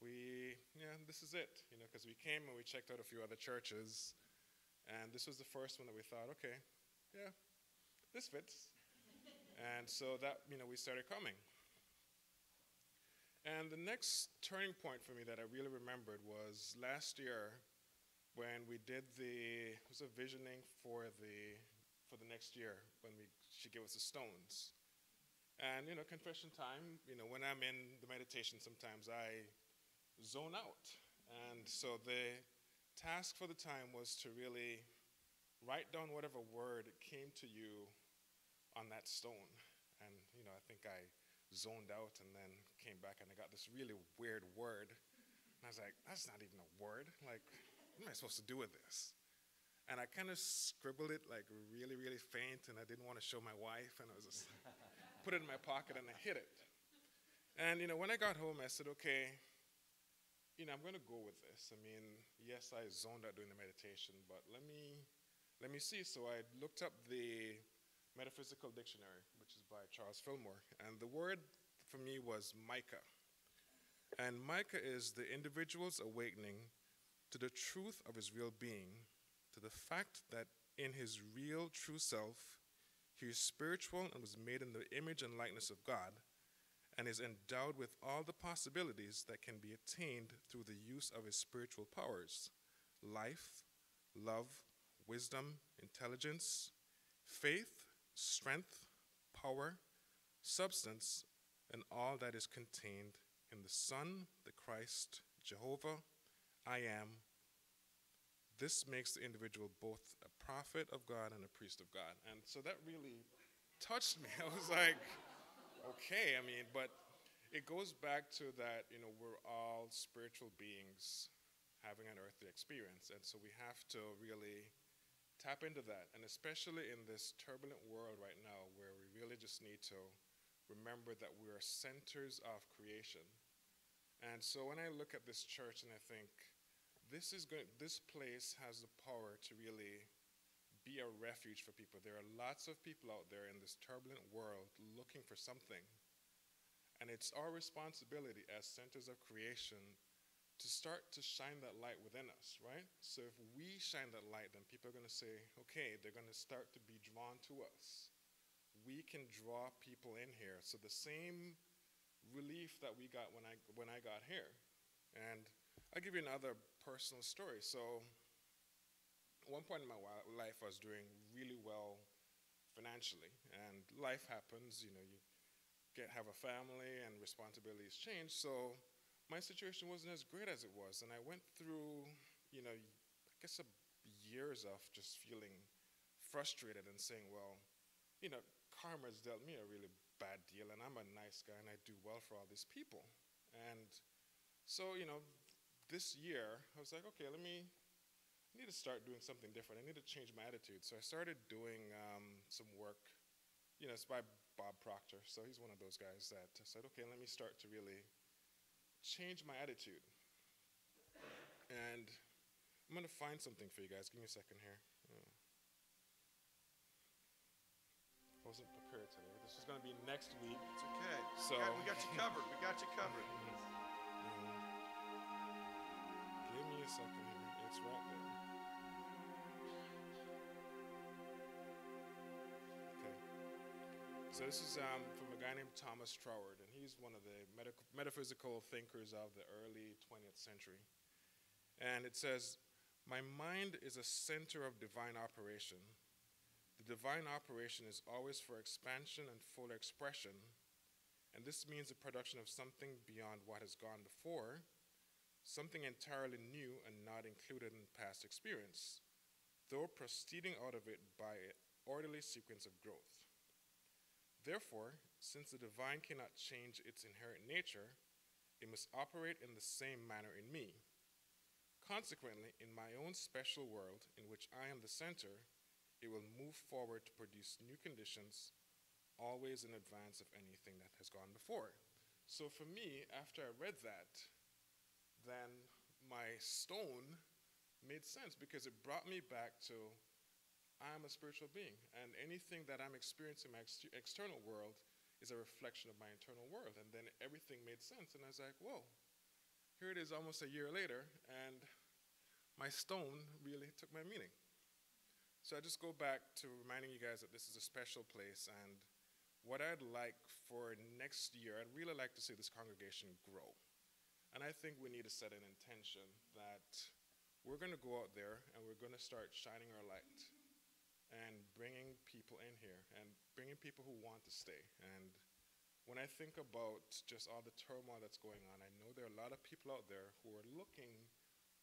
this is it. Because we came and we checked out a few other churches. And this was the first one that we thought, okay, yeah, this fits. And so that, we started coming. And the next turning point for me that I really remembered was last year when we did it was a visioning for the next year when she gave us the stones. And, confession time, when I'm in the meditation, sometimes I zone out. And so the task for the time was to really write down whatever word came to you on that stone. And, I think I zoned out and then came back and I got this really weird word. And I was like, that's not even a word. Like, what am I supposed to do with this? And I kind of scribbled it like really, really faint, and I didn't want to show my wife, and I was just put it in my pocket and I hid it. And, when I got home, I said, okay, I'm going to go with this. I mean, yes, I zoned out doing the meditation, but let me see. So I looked up the Metaphysical Dictionary, which is by Charles Fillmore, and the word for me was Micah. And Micah is the individual's awakening to the truth of his real being, to the fact that in his real true self, he is spiritual and was made in the image and likeness of God, and is endowed with all the possibilities that can be attained through the use of his spiritual powers: life, love, wisdom, intelligence, faith, strength, power, substance, and all that is contained in the Son, the Christ, Jehovah, I am. This makes the individual both a prophet of God and a priest of God. And so that really touched me. I was like, okay, but it goes back to that, we're all spiritual beings having an earthly experience. And so we have to really tap into that, and especially in this turbulent world right now where we really just need to remember that we are centers of creation. And so when I look at this church and I think, this place has the power to really be a refuge for people. There are lots of people out there in this turbulent world looking for something. And it's our responsibility as centers of creation to start to shine that light within us, right? So if we shine that light, then people are going to say, okay, they're going to start to be drawn to us. We can draw people in here. So the same relief that we got when I got here. And I'll give you another personal story. So at one point in my life, I was doing really well financially. And life happens, you have a family and responsibilities change. So my situation wasn't as great as it was, and I went through, I guess years of just feeling frustrated and saying, well, karma's dealt me a really bad deal, and I'm a nice guy, and I do well for all these people. And so, this year, I was like, okay, I need to start doing something different. I need to change my attitude. So I started doing some work. It's by Bob Proctor. So he's one of those guys that said, okay, let me start to really change my attitude. And I'm going to find something for you guys. Give me a second here. I wasn't prepared today. This is going to be next week. It's okay. So we got you covered. We got you covered. Give me a second here. It's right there. Okay. So this is from a guy named Thomas Troward, and he's one of the metaphysical thinkers of the early 20th century. And it says, "My mind is a center of divine operation. The divine operation is always for expansion and full expression, and this means the production of something beyond what has gone before, something entirely new and not included in past experience, though proceeding out of it by an orderly sequence of growth. Therefore, since the divine cannot change its inherent nature, it must operate in the same manner in me. Consequently, in my own special world, in which I am the center, it will move forward to produce new conditions, always in advance of anything that has gone before." So for me, after I read that, then my stone made sense, because it brought me back to, I'm a spiritual being, and anything that I'm experiencing in my external world is a reflection of my internal world. And then everything made sense, and I was like, whoa, here it is almost a year later, and my stone really took my meaning. So I just go back to reminding you guys that this is a special place, and what I'd like for next year, I'd really like to see this congregation grow. And I think we need to set an intention that we're going to go out there and we're going to start shining our light and bringing people in here and bringing people who want to stay. And when I think about just all the turmoil that's going on, I know there are a lot of people out there who are looking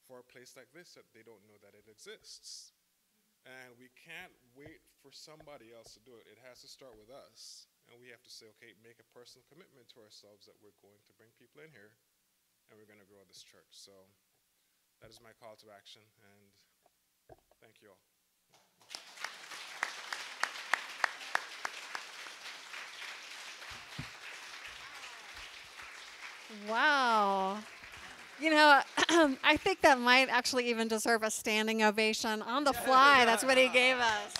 for a place like this that they don't know that it exists. And we can't wait for somebody else to do it. It has to start with us. And we have to say, okay, make a personal commitment to ourselves that we're going to bring people in here and we're going to grow this church. So that is my call to action, and thank you all. Wow. I think that might actually even deserve a standing ovation on the fly. That's what he gave us.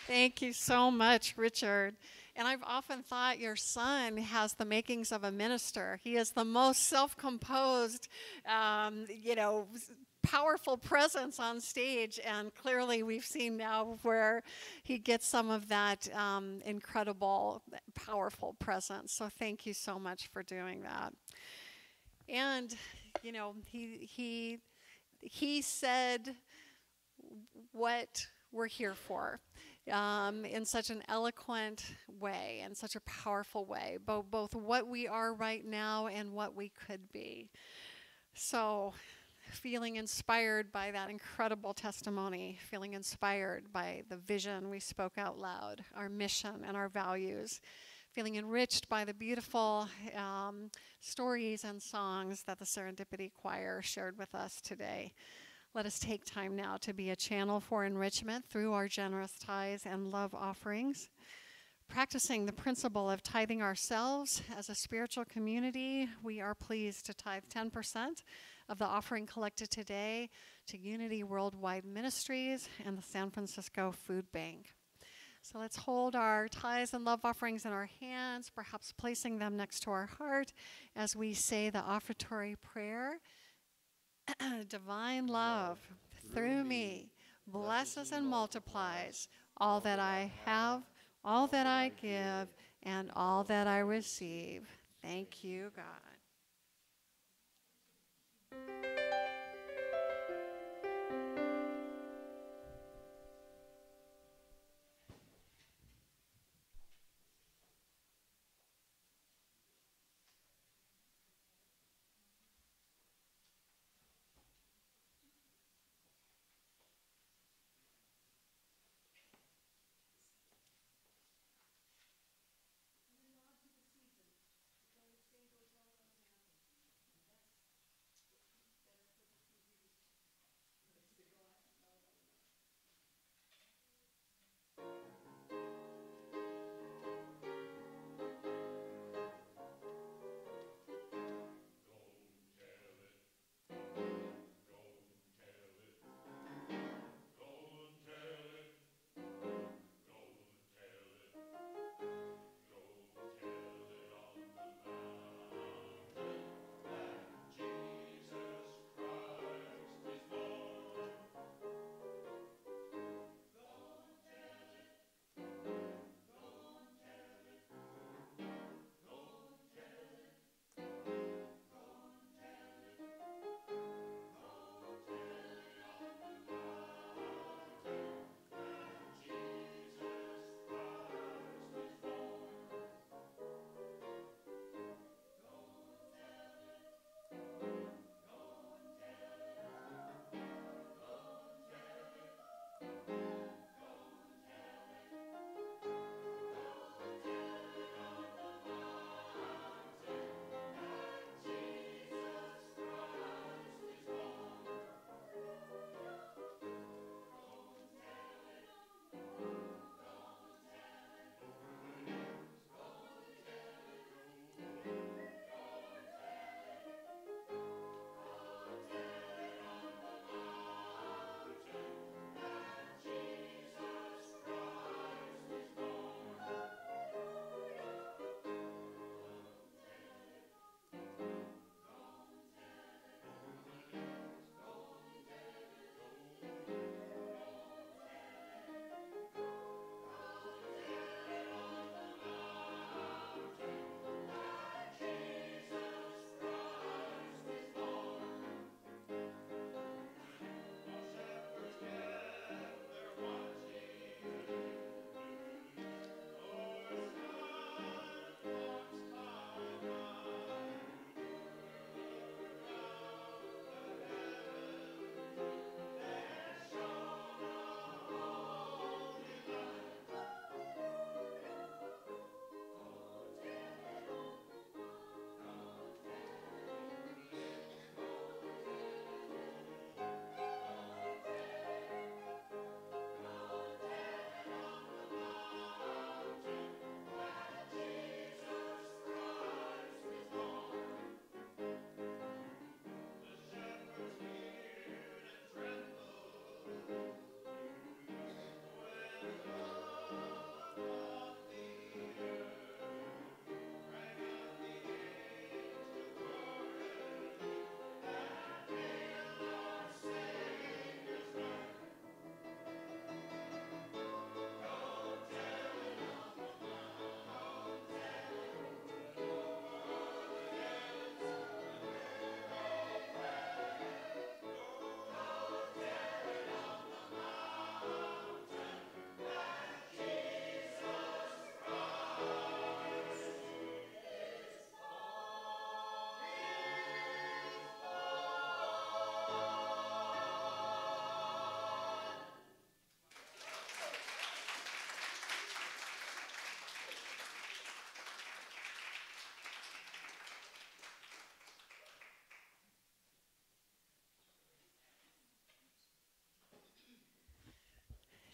Thank you so much, Richard. And I've often thought your son has the makings of a minister. He is the most self-composed, powerful presence on stage, and clearly we've seen now where he gets some of that incredible, powerful presence. So thank you so much for doing that. And he said what we're here for in such an eloquent way, in such a powerful way, both what we are right now and what we could be. So feeling inspired by that incredible testimony, feeling inspired by the vision we spoke out loud, our mission and our values, feeling enriched by the beautiful stories and songs that the Serendipity Choir shared with us today. Let us take time now to be a channel for enrichment through our generous tithes and love offerings. Practicing the principle of tithing ourselves as a spiritual community, we are pleased to tithe 10% of the offering collected today to Unity Worldwide Ministries and the San Francisco Food Bank. So let's hold our tithes and love offerings in our hands, perhaps placing them next to our heart as we say the offertory prayer. Divine love through me blesses and multiplies all that I have, all that I give, and all that I receive. Thank you, God.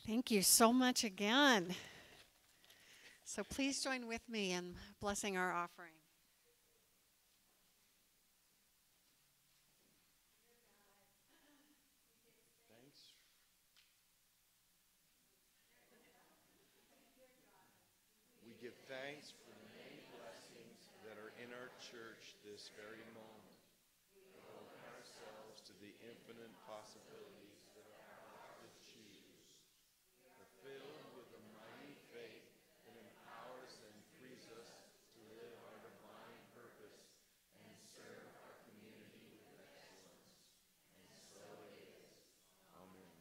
Thank you so much again. So please join with me in blessing our offering. We give thanks for the many blessings that are in our church this very moment. We open ourselves to the infinite possibilities that are ours to choose. We're filled with a mighty faith that empowers and frees us to live our divine purpose and serve our community with excellence. And so it is. Amen.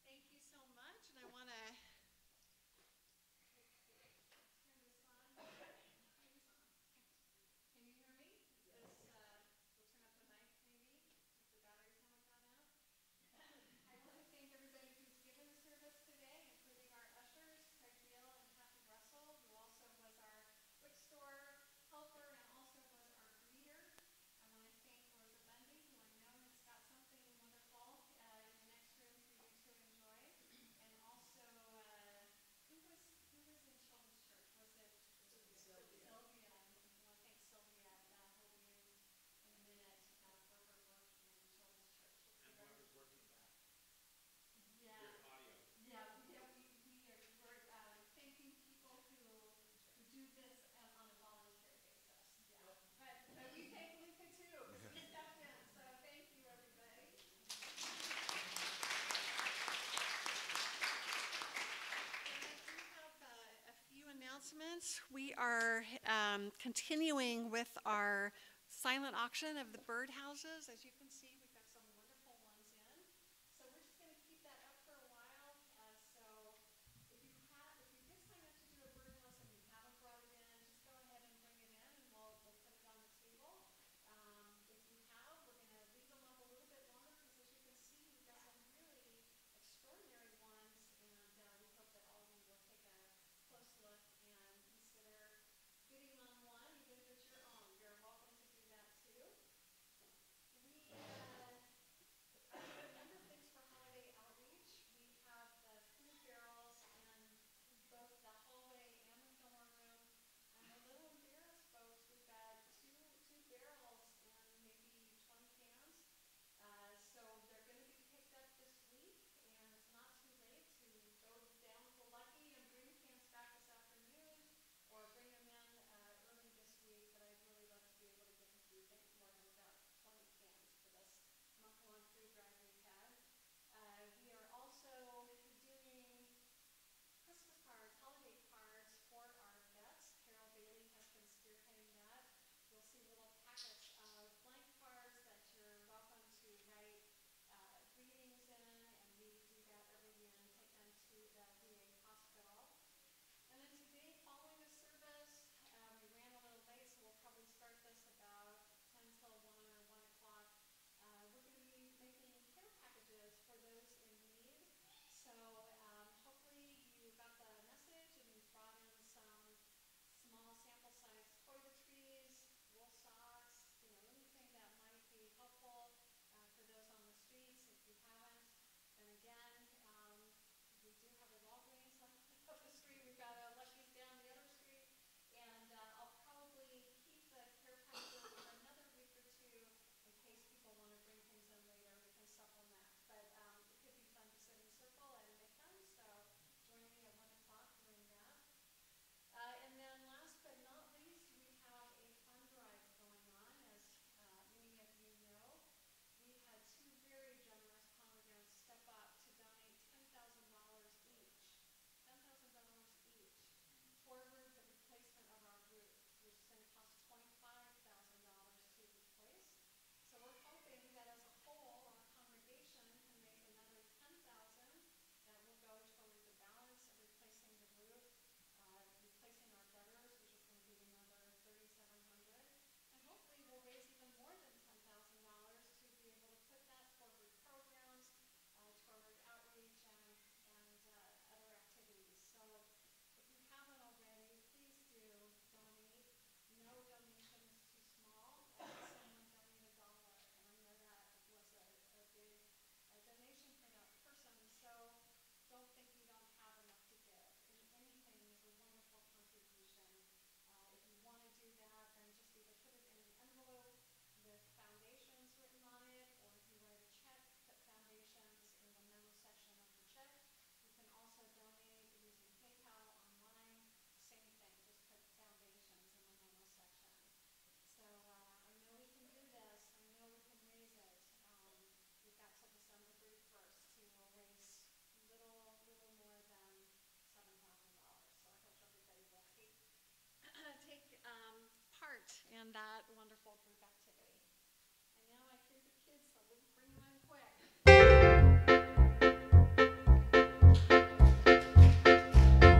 Thank you so much, and I want to Can you hear me? We'll turn up the mic maybe, if the batteries haven't gone out. I want to thank everybody who's given the service today, including our ushers, Craig Beal and Kathy Russell, who also was our bookstore helper and also was our greeter. I want to thank Rosa Bundy, who I know has got something wonderful in the next room for you to enjoy. And also, who was in Children's Church? Was it Sylvia? Sylvia. I want to thank Sylvia. He'll be in a minute for her work in Children's Church. And whoever's working back. Yeah. With audio. Yeah, we're thanking people who do this on a volunteer basis. Yeah, but we thank Luca too, because he stepped in. So thank you, everybody. And I do have a few announcements. We are continuing with our silent auction of the birdhouses. As you can see, we've got some wonderful ones in. So we're just going to keep that up for a while. So if you did sign up to do a birdhouse and you haven't brought it in, just go ahead and bring it in, and we'll put it on the table. If you have, we're going to leave them up a little bit longer because, as you can see, we've got some really extraordinary ones, and we hope that all of you will take a close look and consider bidding on one, even if it's your own. You're welcome to do that too. We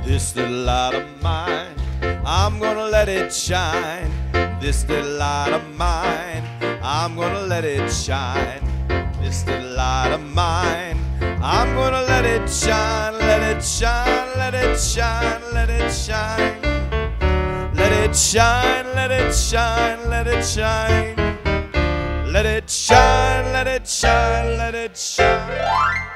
This little light of mine, I'm gonna let it shine. This little light of mine, I'm gonna let it shine. This little light of mine, I'm gonna let it shine, let it shine, let it shine, let it shine. Let it shine, let it shine, let it shine. Let it shine, let it shine, let it shine.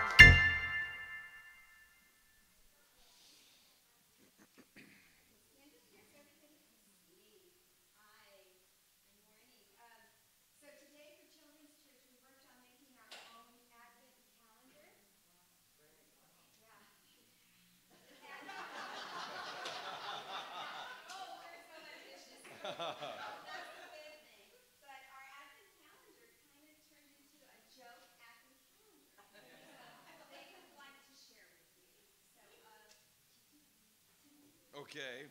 Okay.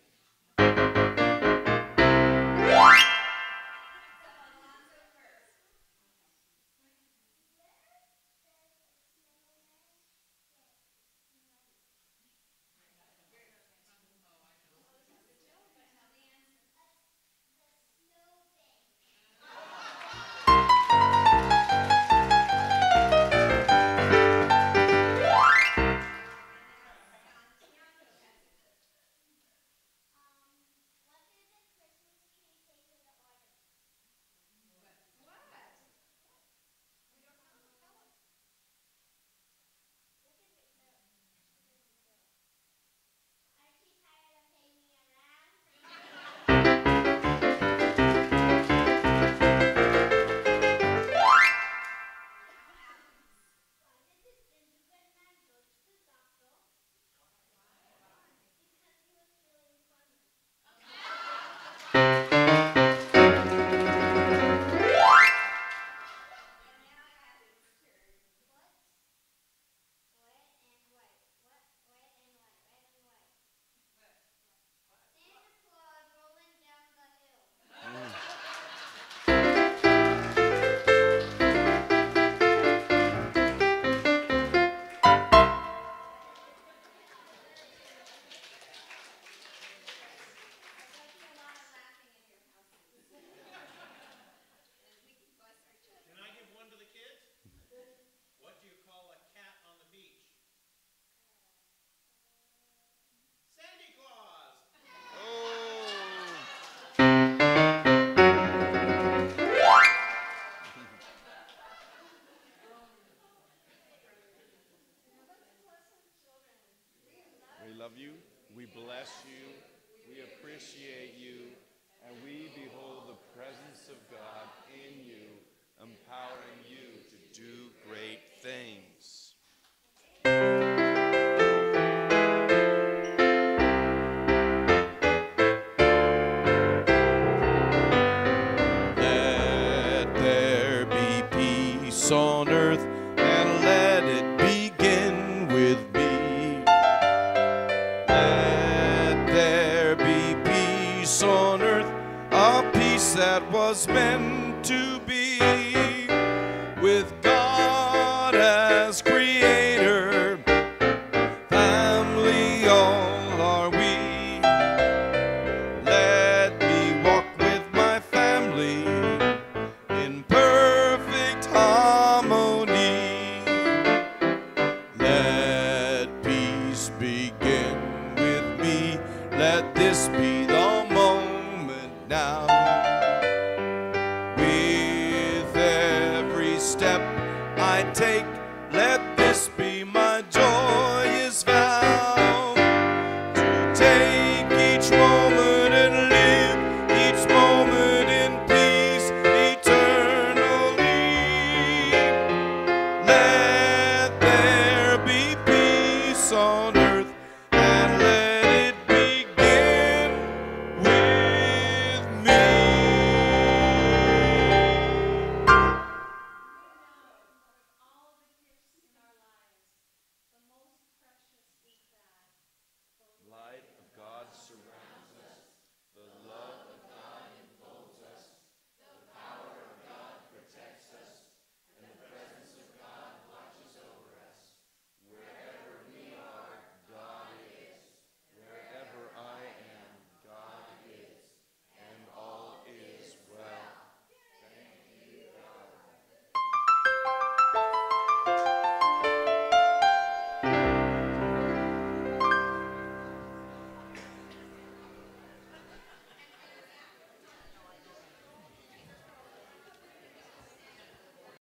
We love you, we bless you, we appreciate you, and we behold the presence of God in you, empowering you to do great things. Let there be peace on earth, and let it begin with me. Let there be peace on earth, a peace that was meant to be, with God as creator, family all are we. Let me walk with my family in perfect harmony. Let peace begin with me. Let this be the moment now.